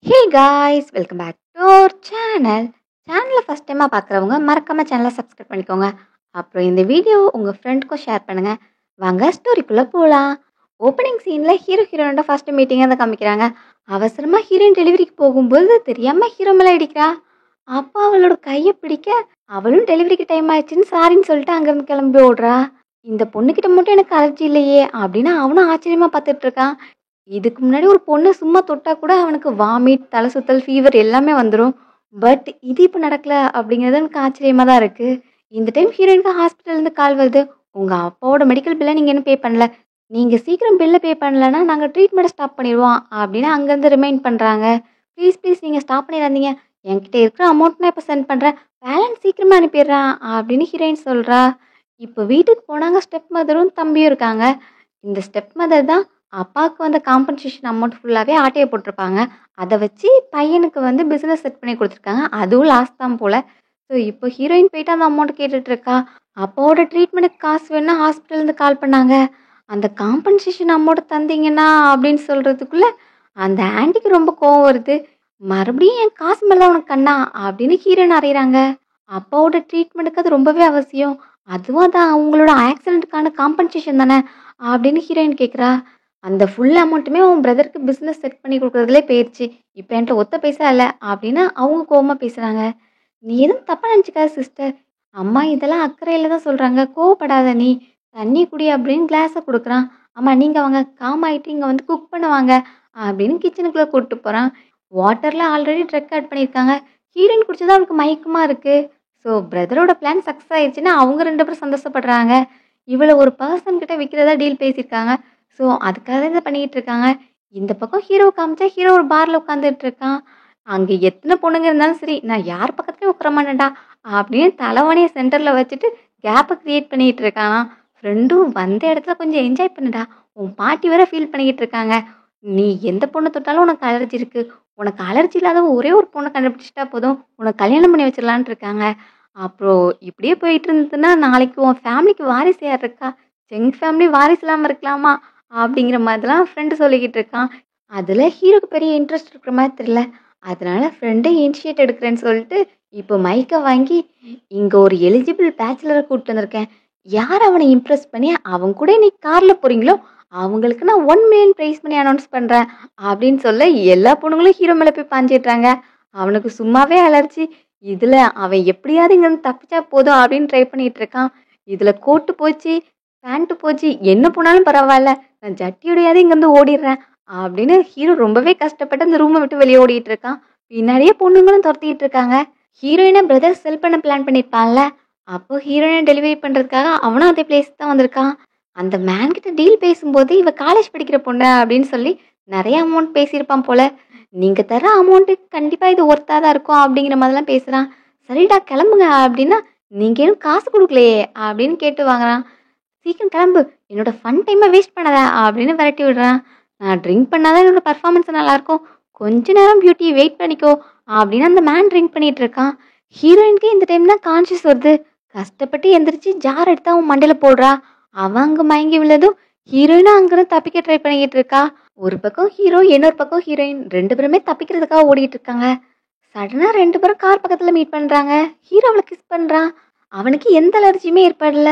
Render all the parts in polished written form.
Hey guys, welcome back to our channel. சேனலை first டைமாக பார்க்குறவங்க மறக்காம சேனலை சப்ஸ்கிரைப் பண்ணிக்கோங்க. அப்புறம் இந்த வீடியோ உங்கள் ஃப்ரெண்டுக்கும் ஷேர் பண்ணுங்க. வாங்க ஸ்டோரிக்குள்ளே போகலாம். ஓப்பனிங் சீனில் ஹீரோ ஹீரோனோட ஃபர்ஸ்ட் மீட்டிங்கை தான் காமிக்கிறாங்க. அவசரமாக ஹீரோயின் டெலிவரிக்கு போகும்போது தெரியாமல் ஹீரோ மேலே அடிக்கிறா. அப்பா அவளோட கையை பிடிக்க அவளும் டெலிவரிக்கு டைம் ஆயிடுச்சுன்னு சாரின்னு சொல்லிட்டு அங்கேருந்து கிளம்பி ஓடுறா. இந்த பொண்ணுக்கிட்ட மட்டும் எனக்கு அலர்ஜி இல்லையே அப்படின்னு அவனும் ஆச்சரியமாக பார்த்துட்டு இருக்கான். இதுக்கு முன்னாடி ஒரு பொண்ணு சும்மா தொட்டா கூட அவனுக்கு வாமிட், தலை சுத்தல், ஃபீவர் எல்லாமே வந்துடும். பட் இது இப்போ நடக்கல அப்படிங்கிறது எனக்கு ஆச்சரியமாக தான் இருக்குது. இந்த டைம் ஹீரோயினுக்கு ஹாஸ்பிட்டல்லேருந்து கால் வருது. உங்கள் அப்பாவோட மெடிக்கல் பில்லை நீங்கள் இன்னும் பே பண்ணல. நீங்கள் சீக்கிரம் பில்லை பே பண்ணலன்னா நாங்கள் ட்ரீட்மெண்ட்டை ஸ்டாப் பண்ணிடுவோம் அப்படின்னு அங்கேருந்து ரிமைண்ட் பண்ணுறாங்க. ப்ளீஸ் ப்ளீஸ் நீங்கள் ஸ்டாப் பண்ணிடாதீங்க. என்கிட்ட இருக்கிற அமௌண்ட் நான் இப்போ சென்ட் பண்ணுறேன். பேலன்ஸ் சீக்கிரமாக அனுப்பிடுறேன் அப்படின்னு ஹீரோயின் சொல்கிறா. இப்போ வீட்டுக்கு போனாங்க. ஸ்டெப் மதரும் தம்பியும் இருக்காங்க. இந்த ஸ்டெப் மதர் தான் அப்பாவுக்கு வந்து காம்பன்சேஷன் அமௌண்ட் ஃபுல்லாகவே ஆட்டையை போட்டிருப்பாங்க. அதை வச்சு பையனுக்கு வந்து பிஸ்னஸ் செட் பண்ணி கொடுத்துருக்காங்க. அதுவும் லாஸ்ட் தான் போல். ஸோ இப்போ ஹீரோயின் போயிட்டு அந்த அமௌண்ட் கேட்டுட்டு இருக்கா. அப்பாவோட ட்ரீட்மெண்ட்டுக்கு காசு வேணும்னா ஹாஸ்பிட்டல்லேருந்து கால் பண்ணாங்க. அந்த காம்பன்சேஷன் அமௌண்ட் தந்தீங்கன்னா அப்படின்னு சொல்கிறதுக்குள்ளே அந்த ஆண்டிக்கு ரொம்ப கோவம் வருது. மறுபடியும் என் காசு மேலே உனக்கு கண்ணா அப்படின்னு ஹீரோயின் அறையிறாங்க. அப்பாவோட ட்ரீட்மெண்ட்டுக்கு அது ரொம்பவே அவசியம். அதுவும் அதான் அவங்களோட ஆக்சிடென்ட்டுக்கான காம்பன்சேஷன் தானே அப்படின்னு ஹீரோயின் கேட்குறா. அந்த ஃபுல் அமௌண்ட்டுமே உன் பிரதருக்கு பிஸ்னஸ் செட் பண்ணி கொடுக்குறதுலே போயிடுச்சு. இப்போ என்கிட்ட ஒத்த பைசா இல்லை அப்படின்னு அவங்க கோவமாக பேசுகிறாங்க. நீ எதுவும் தப்பாக நினச்சிக்காத சிஸ்டர். அம்மா இதெல்லாம் அக்கறையில் தான் சொல்கிறாங்க. கோவப்படாத நீ. தண்ணி குடி அப்படின்னு கிளாஸை கொடுக்குறான். அம்மா நீங்கள் வாங்க காம் ஆகிட்டு இங்கே வந்து குக் பண்ணுவாங்க அப்படின்னு கிச்சனுக்குள்ளே கூப்பிட்டு போகிறான். வாட்டரில் ஆல்ரெடி ட்ரக் ஆட் பண்ணியிருக்காங்க. ஹீரோயின் குடிச்சதான் அவளுக்கு மயக்கமாக இருக்குது. ஸோ பிரதரோட பிளான் சக்ஸஸ் ஆயிடுச்சுன்னா அவங்க 2 பேரும் சந்தோஷப்படுறாங்க. இவளை ஒரு பர்சன் கிட்ட விற்கிறதா டீல் பேசியிருக்காங்க. ஸோ அதுக்காக தான் இதை பண்ணிக்கிட்டு இருக்காங்க. இந்த பக்கம் ஹீரோ காமிச்சா ஹீரோ ஒரு பாரில் உட்காந்துட்டு இருக்கான். அங்கே எத்தனை பொண்ணுங்க இருந்தாலும் சரி நான் யார் பக்கத்துலையும் உட்கார மாட்டேன்டா அப்படின்னு தலைவனையை சென்டரில் வச்சுட்டு கேப்பை க்ரியேட் பண்ணிக்கிட்டு இருக்கானா. ஃப்ரெண்டும் வந்த இடத்துல கொஞ்சம் என்ஜாய் பண்ணுடா. உன் பாட்டி வேற ஃபீல் பண்ணிக்கிட்டு இருக்காங்க. நீ எந்த பொண்ணை தொட்டாலும் உனக்கு அலர்ஜி இருக்குது. உனக்கு அலர்ஜி இல்லாத ஒரே ஒரு பொண்ணை கண்டுபிடிச்சிட்டா போதும். உனக்கு கல்யாணம் பண்ணி வச்சிடலான்ட்டு இருக்காங்க. அப்புறம் இப்படியே போயிட்டு இருந்ததுன்னா நாளைக்கு உன் ஃபேமிலிக்கு வாரிசு யார் இருக்கா? எங்கள் ஃபேமிலி வாரிசு இல்லாமல் இருக்கலாமா அப்படிங்கிற மாதிரிலாம் ஃப்ரெண்டு சொல்லிக்கிட்டு இருக்கான். அதில் ஹீரோக்கு பெரிய இன்ட்ரெஸ்ட் இருக்கிற மாதிரி தெரியல. அதனால ஃப்ரெண்டை இனிஷியேட் எடுக்கிறேன்னு சொல்லிட்டு இப்போ மைக்கை வாங்கி இங்கே ஒரு எலிஜிபிள் பேச்சுலரை கூப்பிட்டு வந்திருக்கேன். யார் அவனை இம்ப்ரெஸ் பண்ணி அவங்க கூட இன்னைக்கு காரில் போகிறீங்களோ அவங்களுக்கு நான் 1 மில்லியன் ப்ரைஸ் பண்ணி அனௌன்ஸ் பண்ணுறேன் அப்படின்னு சொல்ல எல்லா பொண்ணுங்களும் ஹீரோ மேலே போய் பாஞ்சிடுறாங்க. அவனுக்கு சும்மாவே அலர்ஜி. இதில் அவன் எப்படியாவது இங்கேருந்து தப்பிச்சா போதும் அப்படின்னு ட்ரை பண்ணிகிட்டு இருக்கான். இதில் கோட்டு போச்சு, பேண்ட்டு போச்சு, என்ன போனாலும் பரவாயில்ல, நான் ஜட்டியோடையாவது இங்கேருந்து ஓடிடுறேன் அப்படின்னு ஹீரோ ரொம்பவே கஷ்டப்பட்டு அந்த ரூமை விட்டு வெளியே ஓடிட்டு இருக்கான். பின்னாடியே பொண்ணுங்களும் துரத்திட்டு இருக்காங்க. ஹீரோயினை பிரதர் செல் பண்ண பிளான் பண்ணியிருப்பான்ல. அப்போ ஹீரோயினை டெலிவரி பண்ணுறதுக்காக அவனும் அதே பிளேஸ் தான் வந்திருக்கான். அந்த மேன் கிட்ட டீல் பேசும்போது இவ காலேஜ் படிக்கிற பொண்ணு அப்படின்னு சொல்லி நிறைய அமௌண்ட் பேசியிருப்பான் போல. நீங்கள் தர அமௌண்ட்டுக்கு கண்டிப்பாக இது ஒர்த்தாக தான் இருக்கும் அப்படிங்கிற மாதிரிலாம் பேசுகிறான். சரிடா கிளம்புங்க அப்படின்னா நீங்கள் எதுவும் காசு கொடுக்கலையே அப்படின்னு கேட்டு வாங்குறான். சீக்கிரம் கிளம்பு, என்னோட ஃபன் டைமை வேஸ்ட் பண்ணாத அப்படின்னு விரட்டி விடுறான். நான் ட்ரிங்க் பண்ணாதான் என்னோட பர்ஃபார்மன்ஸ் நல்லாயிருக்கும். கொஞ்ச நேரம் பியூட்டி வெயிட் பண்ணிக்கோ அப்படின்னு அந்த மேன் ட்ரிங்க் பண்ணிட்டு இருக்கான். ஹீரோயினுக்கு இந்த டைம் தான் கான்ஷியஸ் வருது. கஷ்டப்பட்டு எந்திரிச்சு ஜார் எடுத்து அவன் மண்டையில் போடுறா. அவன் அங்கே மயங்கி விழுதும் ஹீரோயினும் அங்கேருந்து தப்பிக்க ட்ரை பண்ணிக்கிட்டு இருக்கா. ஒரு பக்கம் ஹீரோ, இன்னொரு பக்கம் ஹீரோயின் 2 பேருமே தப்பிக்கிறதுக்காக ஓடிட்டு இருக்காங்க. சடனாக 2 பேரும் கார் பக்கத்தில் மீட் பண்ணுறாங்க. ஹீரோ அவளை கிஸ் பண்ணுறான். அவனுக்கு எந்த அலர்ஜியுமே ஏற்படல.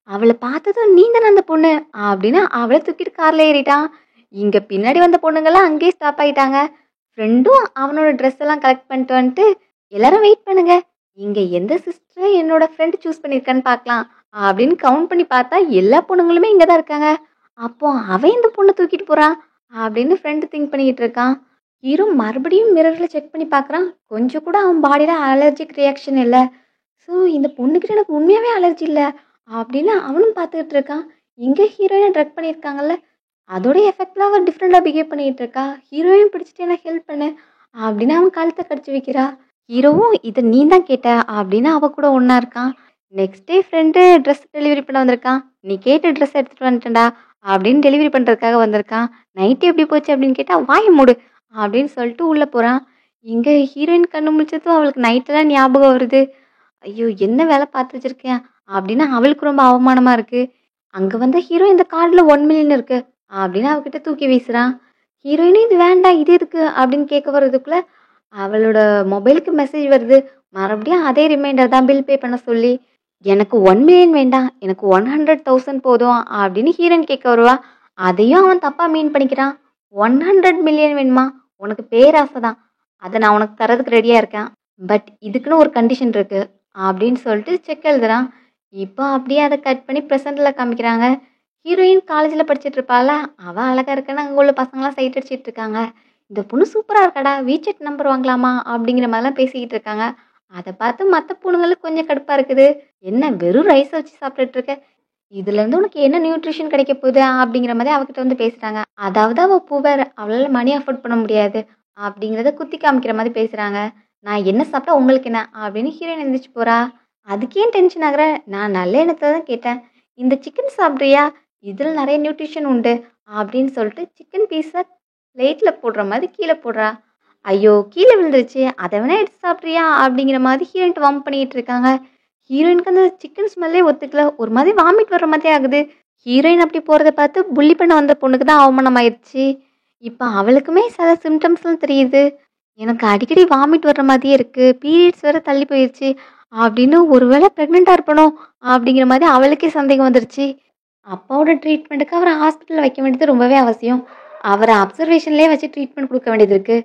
அவளை பார்த்ததும் நீ தானே அந்த பொண்ணு அப்படின்னு அவளை தூக்கிட்டு காரில் ஏறிட்டான். இங்கே பின்னாடி வந்த பொண்ணுங்கெல்லாம் அங்கேயே ஸ்டாப் ஆகிட்டாங்க. ஃப்ரெண்டும் அவனோட ட்ரெஸ் எல்லாம் கலெக்ட் பண்ணிட்டு வந்துட்டு எல்லாரும் வெயிட் பண்ணுங்க, இங்கே எந்த சிஸ்டரை என்னோட ஃப்ரெண்டு சூஸ் பண்ணியிருக்கான்னு பார்க்கலாம் அப்படின்னு கவுண்ட் பண்ணி பார்த்தா எல்லா பொண்ணுங்களுமே இங்கே தான் இருக்காங்க. அப்போ அவன் இந்த பொண்ணை தூக்கிட்டு போகிறான் அப்படின்னு ஃப்ரெண்டு திங்க் பண்ணிக்கிட்டு இருக்கான். ஹீரோ மறுபடியும் மிரரில் செக் பண்ணி பார்க்குறான். கொஞ்சம் கூட அவன் பாடியில் அலர்ஜிக் ரியாக்ஷன் இல்லை. ஸோ இந்த பொண்ணுக்கிட்ட எனக்கு உண்மையாகவே அலர்ஜி இல்லை அப்படின்னு அவனும் பார்த்துக்கிட்டு இருக்கான். இங்கே ஹீரோயினை ட்ரக் பண்ணியிருக்காங்கல்ல, அதோட எஃபெக்டில் அவன் டிஃப்ரெண்ட்டாக பிஹேவ் பண்ணிகிட்டு இருக்கா. ஹீரோயின் பிடிச்சிட்டு என்ன ஹெல்ப் பண்ணு அப்படின்னு அவன் கழுத்தை கடிச்சு வைக்கிறா. ஹீரோவும் இதை நீ தான் கேட்ட அப்படின்னு அவ கூட ஒன்றா இருக்கான். Next day friend dress delivery பண்ண வந்திருக்கான். நீ கேட்ட ட்ரெஸ் எடுத்துகிட்டு வந்துட்டேன்டா அப்படின்னு டெலிவரி பண்ணுறதுக்காக வந்திருக்கான். நைட்டு எப்படி போச்சு அப்படின்னு கேட்டால் வாய மூடு அப்படின்னு சொல்லிட்டு உள்ளே போகிறான். இங்கே ஹீரோயின் கண்ணு முழிச்சதும் அவளுக்கு நைட்டெல்லாம் ஞாபகம் வருது. ஐயோ என்ன வேலை பார்த்து வச்சிருக்கேன் அப்படின்னு அவளுக்கு ரொம்ப அவமானமாக இருக்குது. அங்கே வந்த ஹீரோ இந்த கார்டில் 1 மில்லியன் இருக்குது அப்படின்னு அவகிட்ட தூக்கி வீசுகிறான். ஹீரோயினும் இது வேண்டாம் இது எதுக்கு அப்படின்னு கேட்க வர்றதுக்குள்ள அவளோட மொபைலுக்கு மெசேஜ் வருது. மறுபடியும் அதே ரிமைண்டர் தான் பில் பே பண்ண சொல்லி. எனக்கு 1 மில்லியன் வேண்டாம். எனக்கு 100,000 போதும் அப்படின்னு ஹீரோயின் கேட்க வருவா. அதையும் அவன் தப்பா மீன் பண்ணிக்கிறான். 100 மில்லியன் வேணுமா? உனக்கு பேராசை தான். அத நான் உனக்கு தர்றதுக்கு ரெடியா இருக்கேன். பட் இதுக்குன்னு ஒரு கண்டிஷன் இருக்கு அப்படின்னு சொல்லிட்டு செக் எழுதுறான். இப்போ அப்படியே அத கட் பண்ணி பிரசன்ட்ல காமிக்கிறாங்க. ஹீரோயின் காலேஜ்ல படிச்சுட்டு இருப்பாள, அவ அழகா இருக்கன்னு அங்க உள்ள பசங்கலாம் சைட் அடிச்சிட்டு இருக்காங்க. இந்த பொண்ணு சூப்பரா இருக்காடா! WeChat நம்பர் வாங்கலாமா? அப்படிங்கிற மாதிரிலாம் பேசிக்கிட்டு இருக்காங்க. அத பார்த்து மத்த பொண்ணுங்களுக்கு கொஞ்சம் கடுப்பா இருக்குது. என்ன வெறும் ரைஸ வச்சு சாப்பிட்டுட்டு இருக்க? இதுலேருந்து உனக்கு என்ன நியூட்ரிஷன் கிடைக்க போகுது? அப்படிங்கிற மாதிரி அவகிட்ட வந்து பேசுறாங்க. அதாவது அவ புவர். அவளால மணி அஃபோர்ட் பண்ண முடியாது. அப்படிங்கிறத குத்தி காமிக்கிற மாதிரி பேசுறாங்க. நான் என்ன சாப்பிட்டா உங்களுக்கு என்ன? அப்படின்னு ஹீரோயின் எந்திரிச்சு போறா. அதுக்கு ஏன் டென்ஷன் ஆகுற? நான் நல்ல எண்ணத்துல தான் கேட்டேன். இந்த சிக்கன் சாப்பிட்றியா? இதுல நிறைய நியூட்ரிஷன் உண்டு. அப்படின்னு சொல்லிட்டு சிக்கன் பீஸ பிளேட்ல போடுற மாதிரி கீழே போடுறா. ஐயோ! கீழ விழுந்துருச்சு. அத வேணா எடுத்து சாப்பிட்றியா? அப்படிங்கிற மாதிரி ஹீரோயின்ட்ட வம்பு பண்ணிட்டு இருக்காங்க. ஹீரோயினுக்கு அந்த சிக்கன் ஸ்மெல்லே ஒத்துக்கல. ஒரு மாதிரி வாமிட் வர்ற மாதிரி ஆகுது. ஹீரோயின் அப்படி போறத பார்த்து புல்லி பண்ண வந்த பொண்ணுக்கு தான் அவமானம் ஆயிருச்சு. இப்ப அவளுக்குமே சில சிம்டம்ஸ்லாம் தெரியுது. எனக்கு அடிக்கடி வாமிட் வர்ற மாதிரியே இருக்கு. பீரியட்ஸ் வேற தள்ளி போயிருச்சு. அப்படின்னு ஒருவேளை பிரெக்னென்ட்டா இருப்பனோ? அப்படிங்கிற மாதிரி அவளுக்கே சந்தேகம் வந்துருச்சு. அப்பாவோட ட்ரீட்மெண்ட்டுக்கு அவர ஹாஸ்பிட்டல்ல வைக்க வேண்டியது ரொம்பவே அவசியம். அவர அப்சர்வேஷன்லயே வச்சு ட்ரீட்மெண்ட் குடுக்க வேண்டியது இருக்கு.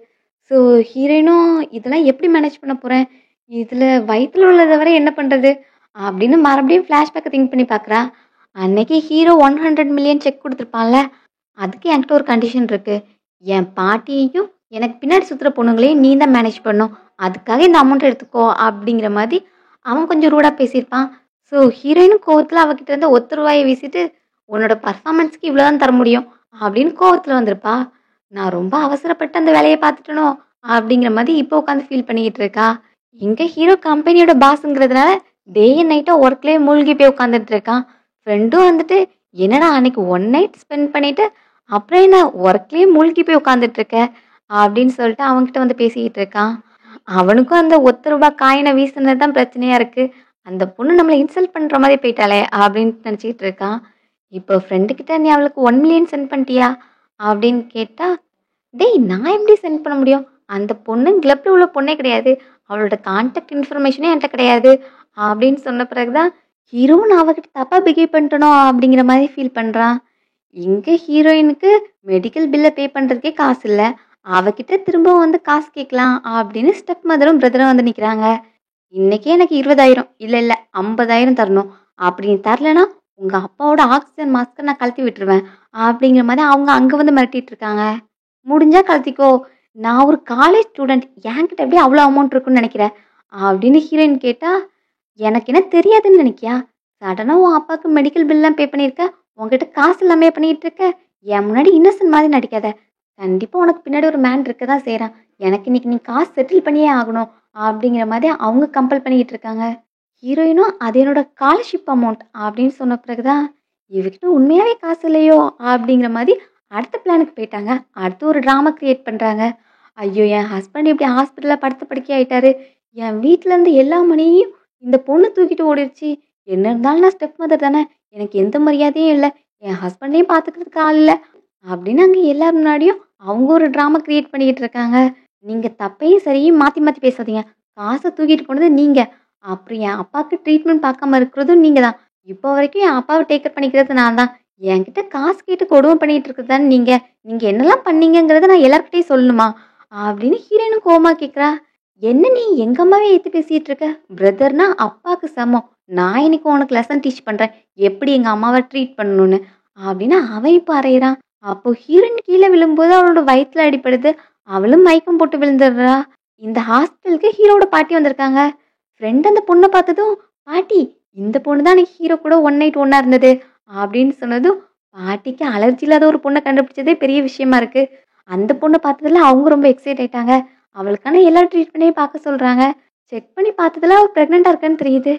ஸோ ஹீரோயினும் இதெல்லாம் எப்படி மேனேஜ் பண்ண போறேன்? இதுல வயித்துல உள்ளத வேற என்ன பண்றது? அப்படின்னு மறுபடியும் ஃப்ளாஷ்பேக்க திங்க் பண்ணி பார்க்குறா. அன்னைக்கு ஹீரோ 100 மில்லியன் செக் குடுத்துருப்பான்ல, அதுக்கு என்கிட்ட ஒரு கண்டிஷன் இருக்கு. என் பாட்டியையும், எனக்கு பின்னாடி சுத்துற பொண்ணுங்களையும் நீ தான் மேனேஜ் பண்ணணும். அதுக்காக இந்த அமௌண்ட் எடுத்துக்கோ அப்படிங்கிற மாதிரி அவன் கொஞ்சம் ரூடா பேசியிருப்பான். ஸோ ஹீரோயினும் கோவத்துல அவகிட்ட இருந்து ரூ. வீசிட்டு, உன்னோட பெர்ஃபார்மன்ஸ்க்கு இவ்வளோ தான் தர முடியும் அப்படின்னு கோவத்துல வந்திருப்பா. நான் ரொம்ப அவசரப்பட்டு அந்த வேலைய பார்த்துட்டனோ! அப்படிங்கிற மாதிரி இப்போ உட்காந்து ஃபீல் பண்ணிக்கிட்டு இருக்கா. எங்க ஹீரோ கம்பெனியோட பாஸ்ங்கிறதுனால டே அண்ட் நைட்டா ஒர்க்லயே மூழ்கி போய் உட்காந்துட்டு இருக்கான். ஃப்ரெண்டும் வந்துட்டு, என்னடா அன்னைக்கு ஒன் நைட் ஸ்பெண்ட் பண்ணிட்டு, அப்புறம் என்ன ஒர்க்லயே மூழ்கி போய் உட்காந்துட்டு இருக்க? அப்படின்னு சொல்லிட்டு அவன்கிட்ட வந்து பேசிக்கிட்டு இருக்கான். அவனுக்கும் அந்த ரூ. 1 காயின வீசுனது தான் பிரச்சனையா இருக்கு. அந்த பொண்ணு நம்மள இன்சல்ட் பண்ற மாதிரி போயிட்டாளே! அப்படின்னு நினைச்சுக்கிட்டு இருக்கான். இப்போ ஃப்ரெண்டு கிட்ட நீ அவளுக்கு 1 மில்லியன் சென்ட் பண்ணிட்டியா? அப்படின்னு கேட்டா, டேய் நான் எப்படி சென்ட் பண்ண முடியும்? அந்த பொண்ணு கிளப்ல உள்ள பொண்ணே கிடையாது. அவளோட கான்டாக்ட் இன்ஃபர்மேஷனே என்ட்ட கிடையாது. அப்படின்னு சொன்ன பிறகு தான் ஹீரோவும் நான் அவகிட்ட தப்பா பிஹேவ் பண்ணிட்டனோ அப்படிங்கிற மாதிரி ஃபீல் பண்றான். இங்க ஹீரோயினுக்கு மெடிக்கல் பில்ல பே பண்றதுக்கே காசு இல்ல. அவகிட்ட திரும்பவும் வந்து காசு கேட்கலாம் அப்படின்னு ஸ்டெப் மதரும் பிரதரும் வந்து நிக்கிறாங்க. இன்னைக்கே எனக்கு 20,000 இல்ல 50,000 தரணும். அப்படி நீ தரலன்னா உங்க அப்பாவோட ஆக்சிஜன் மாஸ்க்க நான் கழட்டி விட்டுருவேன். அப்படிங்கிற மாதிரி அவங்க அங்க வந்து மிரட்டிட்டு இருக்காங்க. முடிஞ்சா கழட்டிக்கோ. நான் ஒரு காலேஜ் ஸ்டூடெண்ட். என்கிட்ட எப்படி அவ்வளோ அமௌண்ட் இருக்குன்னு நினைக்கிற? அப்படின்னு ஹீரோயின் கேட்டா, எனக்கு என்ன தெரியாதுன்னு நினைக்கியா? சடனா உன் அப்பாவுக்கு மெடிக்கல் பில்லாம் பே பண்ணியிருக்க. உன்கிட்ட காசு இல்லாம பண்ணிட்டு இருக்க. என் முன்னாடி இன்னசென்ட் மாதிரி நடிக்காத. கண்டிப்பா உனக்கு பின்னாடி ஒரு மேன் இருக்க தான் செய்றான். எனக்கு இன்னைக்கு நீ காசு செட்டில் பண்ணியே ஆகணும். அப்படிங்கிற மாதிரி அவங்க கம்பல் பண்ணிக்கிட்டு இருக்காங்க. ஹீரோயினும் அது என்னோட ஸ்காலர்ஷிப் அமௌண்ட் அப்படின்னு சொன்ன பிறகுதான், இவகிட்ட உண்மையாவே காசு இல்லையோ அப்படிங்கிற மாதிரி அடுத்த பிளானுக்கு போயிட்டாங்க. அடுத்து ஒரு ட்ராமா கிரியேட் பண்றாங்க. ஐயோ! என் ஹஸ்பண்ட் இப்படி ஹாஸ்பிட்டல்ல படுத்த படுக்கை ஆயிட்டாரு. என் வீட்ல இருந்து எல்லா மணியையும் இந்த பொண்ணு தூக்கிட்டு ஓடிருச்சு. என்ன இருந்தாலும் நான் ஸ்டெப் மதர் தானே. எனக்கு எந்த மரியாதையும் இல்ல. என் ஹஸ்பண்டையும் பார்த்துக்கிறதுக்கு ஆள் இல்ல. அப்படின்னு அங்க எல்லார் முன்னாடியும் அவங்க ஒரு ட்ராமா கிரியேட் பண்ணிக்கிட்டு இருக்காங்க. நீங்க தப்பையும் சரியும் மாத்தி மாத்தி பேசாதீங்க. காச தூக்கிட்டு போனது நீங்க. அப்புறம் என் அப்பாவுக்கு ட்ரீட்மெண்ட் பார்க்காம இருக்கிறதும் நீங்க தான். இப்போ வரைக்கும் என் அப்பாவ டேக் கேர் பண்ணிக்கிறது நான் தான். என்கிட்ட காசு கேட்டு கொடுமை பண்ணிட்டு இருக்கிறது தானே நீங்க. நீங்க என்னலாம் பண்ணீங்கங்கிறத நான் எல்லார்கிட்டயும் சொல்லணுமா? அப்படின்னு ஹீரோயினும் கோவமா கேட்குறா. என்ன நீ எங்க அம்மாவே ஏத்து பேசிட்டு இருக்க? பிரதர்னா அப்பாவுக்கு சமம். நான் இன்னைக்கு உனக்கு லெசன் டீச் பண்றேன். எப்படி எங்க அம்மாவை ட்ரீட் பண்ணணும்னு. அப்படின்னு அவன் இப்போ அறையிறான். அப்போ ஹீரோயின் கீழே விழும்போது அவளோட வயித்துல அடிப்படுது. அவளும் மயக்கம் போட்டு விழுந்துடுறா. இந்த ஹாஸ்பிட்டலுக்கு ஹீரோட பாட்டி வந்திருக்காங்க. ஃப்ரெண்ட் அந்த பொண்ணை பார்த்ததும், பாட்டி இந்த பொண்ணு தான் அன்னைக்கு ஹீரோ கூட ஒன் நைட் ஒன்னா இருந்தது அப்படின்னு சொன்னதும், பாட்டிக்கு அலர்ஜி இல்லாத ஒரு பொண்ணை கண்டுபிடிச்சதே பெரிய விஷயமா இருக்கு. அந்த பொண்ணை பார்த்ததுல அவங்க ரொம்ப எக்ஸைட் ஆயிட்டாங்க. அவளுக்கான எல்லா ட்ரீட்மெண்ட்டையும் பார்க்க சொல்றாங்க. செக் பண்ணி பார்த்ததுல அவள் ப்ரெக்னெண்டா இருக்கான்னு தெரியுது.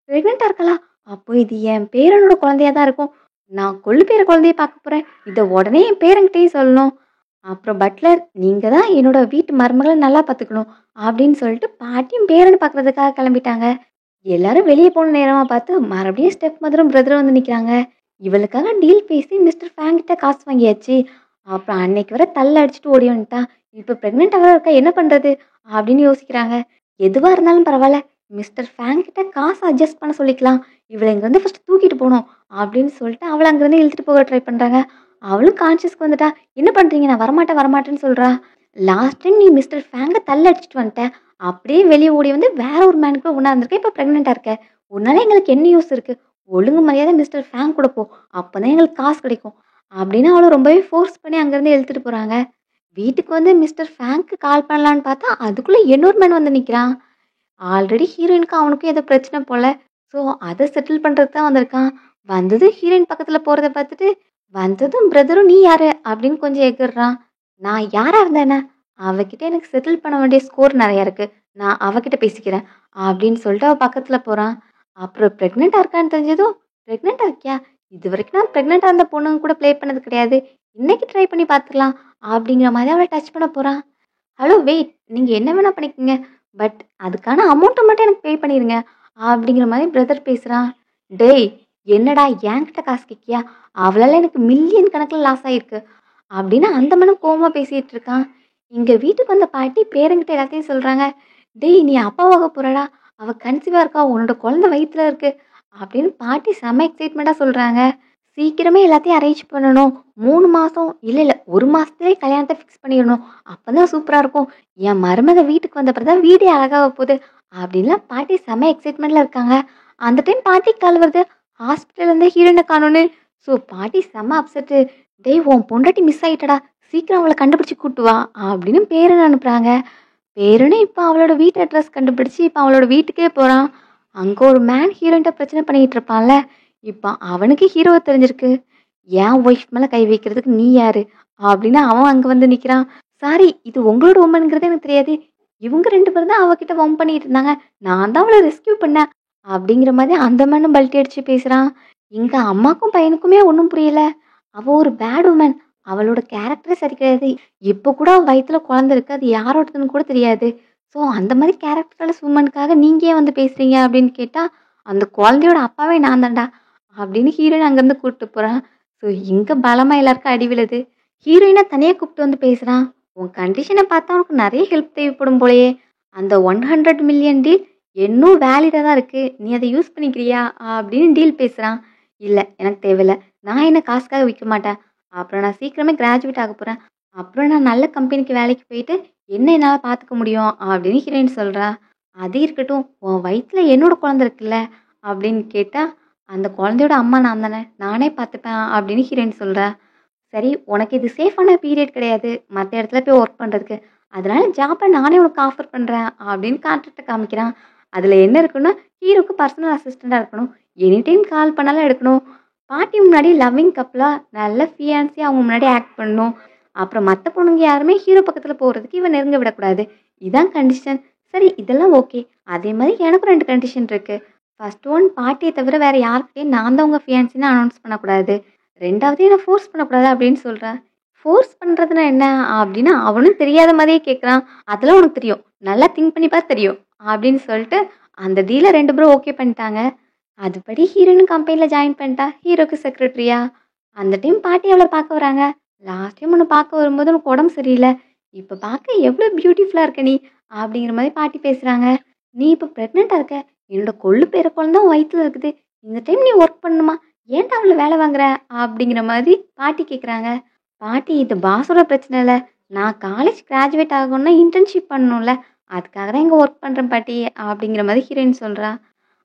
ப்ரெக்னெண்டா இருக்கலாம். அப்போ இது என் பேரனோட குழந்தையா தான் இருக்கும். நான் கொள்ளு பேர குழந்தைய பார்க்க போறேன். இதை உடனே என் பேரன்கிட்டயும் சொல்லணும். அப்புறம் பட்லர், நீங்க தான் என்னோட வீட்டு மருமகளை நல்லா பார்த்துக்கணும் அப்படின்னு சொல்லிட்டு பாட்டியும் பேரனை பார்க்கறதுக்காக கிளம்பிட்டாங்க. எல்லாரும் வெளியே போன நேரமா பார்த்து மறுபடியும் ஸ்டெப் மதரும் பிரதரும் வந்து நிற்கிறாங்க. இவளுக்காக டீல் பேசி மிஸ்டர் ஃபேங் கிட்ட காசு வாங்கியாச்சு அப்புறம் அன்னைக்கு வர தள்ள அடிச்சுட்டு ஓடி வந்துட்டா. இப்போ ப்ரெக்னென்ட் வேற இருக்கா, என்ன பண்றது? அப்படின்னு யோசிக்கிறாங்க. எதுவா இருந்தாலும் பரவாயில்ல, மிஸ்டர் ஃபேங் கிட்ட காசு அட்ஜஸ்ட் பண்ண சொல்லிக்கலாம். இவள இங்கேருந்து ஃபர்ஸ்ட் தூக்கிட்டு போணும் அப்படின்னு சொல்லிட்டு அவள அங்கேருந்து இழுத்துட்டு போக ட்ரை பண்றாங்க. அவளும் கான்ஷியஸ்க்கு வந்துட்டா. என்ன பண்றீங்க? நான் வரமாட்டேன் வரமாட்டேன்னு சொல்றா. லாஸ்ட் டைம் நீ மிஸ்டர் ஃபேங்க தள்ள அடிச்சுட்டு வந்துட்ட. அப்படியே வெளியே ஓடி வந்து வேற ஒரு மேனுக்கு உணர்ந்திருக்க. இப்போ ப்ரெக்னெண்டா இருக்க. உன்னால எங்களுக்கு என்ன யூஸ் இருக்கு? ஒழுங்கு மரியாதை மிஸ்டர் ஃபேங் கூட போ. அப்பதான் எங்களுக்கு காசு கிடைக்கும் அப்படின்னு அவள ரொம்பவே ஃபோர்ஸ் பண்ணி அங்கேருந்து இழுத்துட்டு போறாங்க. வீட்டுக்கு வந்து மிஸ்டர் ஃபேங்க்கு கால் பண்ணலான்னு பார்த்தா, அதுக்குள்ள இன்னொரு மேன் வந்து நிக்கிறான். ஆல்ரெடி ஹீரோயினுக்கும் அவனுக்கும் ஏதோ பிரச்சனை போல. ஸோ அத செட்டில் பண்றதுக்கு தான் வந்திருக்கான். வந்ததும் ஹீரோயின் பக்கத்துல போறத பார்த்துட்டு, வந்ததும் பிரதரும் "நீ யாரு?" அப்படின்னு கொஞ்சம் எகுர்றான். "நான் யாரா இருந்தா என்ன? அவகிட்ட எனக்கு செட்டில் பண்ண வேண்டிய ஸ்கோர் நெறைய இருக்கு. நான் அவகிட்ட பேசிக்கிறேன்." அப்படின்னு சொல்லிட்டு அவ பக்கத்துல போறான். அப்புறம் பிரெக்னென்ட்டா இருக்கான்னு தெரிஞ்சதும், "பிரெக்னென்ட்டா இருக்கியா? இதுவரைக்கும் நான் பிரெக்னென்ட்டா இருந்த பொண்ணுங்க கூட ப்ளே பண்ணது கிடையாது. இன்னைக்கு ட்ரை பண்ணி பார்த்துக்கலாம்." அப்படிங்கிற மாதிரி அவள டச் பண்ண போறான். "Hello wait. நீங்க என்ன வேணா பண்ணிக்கங்க. பட் அதுக்கான அமௌண்ட்ட மட்டும் எனக்கு பே பண்ணிருங்க." அப்படிங்கிற மாதிரி பிரதர் பேசுறான். "டேய்! என்னடா என்கிட்ட காசு கேட்கியா? அவளால எனக்கு மில்லியன் கணக்குல லாஸ் ஆயிருக்கு." அப்படின்னு அந்த மனும் கோவமா பேசிட்டு இருக்கான். இங்க வீட்டுக்கு வந்த பாட்டி பேரன்கிட்ட எல்லாத்தையும் சொல்றாங்க. "டேய்! நீ அப்பாவாக போறடா. அவ கன்சீவா இருக்கா. உன்னோட குழந்தை வயித்துல இருக்கு." அப்படின்னு பாட்டி செம்ம எக்ஸைட்மெண்ட்டா சொல்றாங்க. "சீக்கிரமே எல்லாத்தையும் அரேஞ்ச் பண்ணணும். 3 மாசம் இல்ல 1 மாசத்துலயே கல்யாணத்த ஃபிக்ஸ் பண்ணிரணும். அப்பதான் சூப்பரா இருக்கும். என் மருமக வீட்டுக்கு வந்த பிறகு தான் வீடே அழகாக போகுது." அப்படின்லாம் பாட்டி செம்ம எக்ஸைட்மெண்ட்ல இருக்காங்க. அந்த டைம் பாட்டிக்கு கால் வருது. ஹாஸ்பிட்டல்ல இருந்து ஹீரோயின காணோம்னு. ஸோ பாட்டி செம்ம அப்செட்டு. "டேய் உன் பொண்டாட்டி மிஸ் ஆயிட்டடா. சீக்கிரம் அவள கண்டுபிடிச்சு கூட்டு வா." அப்படின்னு பேரன அனுப்புறாங்க. பேரனும் இப்ப அவளோட வீட்டு அட்ரஸ் கண்டுபிடிச்சு இப்ப அவளோட வீட்டுக்கே போறான். அங்க ஒரு மேன் ஹீரோயின்ட்ட பிரச்சனை பண்ணிட்டு இருப்பான்ல. இப்ப அவனுக்கு ஹீரோவ தெரிஞ்சிருக்கு. "என் ஒய்ஃப் மேல கை வைக்கிறதுக்கு நீ யாரு?" அப்படின்னு அவன் அங்க வந்து நிக்கிறான். "சாரி, இது உங்களோட உமன்ங்கிறது எனக்கு தெரியாது. இவங்க 2 பேரும் தான் அவகிட்ட வம்பு பண்ணிட்டு இருந்தாங்க. நான் தான் அவள ரெஸ்க்யூ பண்ணேன்." அப்படிங்கிற மாதிரி அந்த மேனும் பல்ட்டி அடிச்சு பேசுறான். இங்க அம்மாக்கும் பையனுக்குமே ஒண்ணும் புரியல. அவ ஒரு பேட் உமன். அவளோட கேரக்டரே சரி கிடையாது. இப்ப கூட அவ வயித்துல குழந்தை இருக்கு. அது யாரோடதுன்னு கூட தெரியாது. ஸோ அந்த மாதிரி கேரக்டர்லெஸ் உமனுக்காக நீங்க ஏன் வந்து பேசுறீங்க அப்படின்னு கேட்டா, "அந்த குழந்தையோட அப்பாவே நான் தான்டா." அப்படின்னு ஹீரோயின் அங்கேருந்து கூட்டு போறான். ஸோ இங்க பலமா எல்லாருக்கும் அடி விழுது. ஹீரோயின தனியா கூப்பிட்டு வந்து பேசுறான். "உன் கண்டிஷன பார்த்தா உனக்கு நெறைய ஹெல்ப் தேவைப்படும் போலயே. அந்த 100 மில்லியன் டீல் இன்னும் வேலிடா தான் இருக்கு. நீ அத யூஸ் பண்ணிக்கிறியா?" அப்படின்னு டீல் பேசுறான். "இல்ல எனக்கு தேவையில்ல. நான் என்ன காசுக்காக விக்க மாட்டேன். அப்புறம் நான் சீக்கிரமே கிராஜுவேட் ஆக போறேன். அப்புறம் நான் நல்ல கம்பெனிக்கு வேலைக்கு போயிட்டு என்ன என்னால பார்த்துக்க முடியும்." அப்படின்னு ஹீரோயின் சொல்றா. "அது இருக்கட்டும். உன் வயித்துல என்னோட குழந்தை இருக்குல்ல." அப்படின்னு கேட்டா, "அந்த குழந்தையோட அம்மா நான் தானே. நானே பார்த்துப்பேன்." அப்படின்னு ஹீரோயின் சொல்றா. "சரி, உனக்கு இது சேஃபான பீரியட் கிடையாது. மத்த இடத்துல போய் ஒர்க் பண்றதுக்கு. அதனால ஜாப்ப நானே உனக்கு ஆஃபர் பண்றேன்." அப்படின்னு கான்ட்ராக்ட்ட காமிக்கிறான். அதுல என்ன இருக்குன்னா, ஹீரோக்கு பர்சனல் அசிஸ்டன்ட்டா இருக்கணும். எனி டைம் கால் பண்ணாலும் எடுக்கணும். பாட்டி முன்னாடி லவ்விங் கப்புலா நல்ல ஃபியான்சியா அவங்க முன்னாடி ஆக்ட் பண்ணணும். அப்புறம் மத்த பொண்ணுங்க யாருமே ஹீரோ பக்கத்துல போறதுக்கு இவன் நெருங்க விடக்கூடாது. இதான் கண்டிஷன். சரி, இதெல்லாம் ஓகே. அதே மாதிரி எனக்கும் 2 கண்டிஷன் இருக்கு. ஃபர்ஸ்ட் ஒன், பாட்டிய தவிர வேற யார்கிட்டயும் நான் தான் உங்க ஃபியான்சின்னு அனௌன்ஸ் பண்ணக்கூடாது. 2வது என்ன ஃபோர்ஸ் பண்ணக்கூடாது அப்படின்னு சொல்றேன். ஃபோர்ஸ் பண்றதுன்னா என்ன? அப்படின்னு அவனும் தெரியாத மாதிரியே கேட்குறான். "அதெல்லாம் உனக்கு தெரியும். நல்லா திங்க் பண்ணி பாரு தெரியும்." அப்படின்னு சொல்லிட்டு அந்த டீல 2 பேரும் ஓகே பண்ணிட்டாங்க. அதுபடி ஹீரோயினும் கம்பெனில ஜாயின் பண்ணிட்டா. ஹீரோக்கு செக்ரட்டரியா. அந்த டைம் பாட்டி அவள பார்க்க வராங்க. "லாஸ்ட் டைம் உன்ன பார்க்க வரும்போது உனக்கு உடம்பு சரியில்ல. இப்ப பார்க்க எவ்வளோ பியூட்டிஃபுல்லா இருக்க நீ." அப்படிங்கிற மாதிரி பாட்டி பேசுறாங்க. "நீ இப்ப பிரெக்னென்ட்டா இருக்க. என்னோட கொள்ளு பேர குழந்தை உன் வயித்துல இருக்குது. இந்த டைம் நீ ஒர்க் பண்ணணுமா? ஏன்டா அவள வேலை வாங்குற?" அப்படிங்கிற மாதிரி பாட்டி கேட்குறாங்க. பாட்டி, "இது பாஸோட பிரச்சனை இல்ல. நான் காலேஜ் கிராஜுவேட் ஆகணும்னா இன்டர்ன்ஷிப் பண்ணணும்ல. அதுக்காக தான் இங்க ஒர்க் பண்றேன் பாட்டி." அப்படிங்கிற மாதிரி ஹீரோயின் சொல்றா.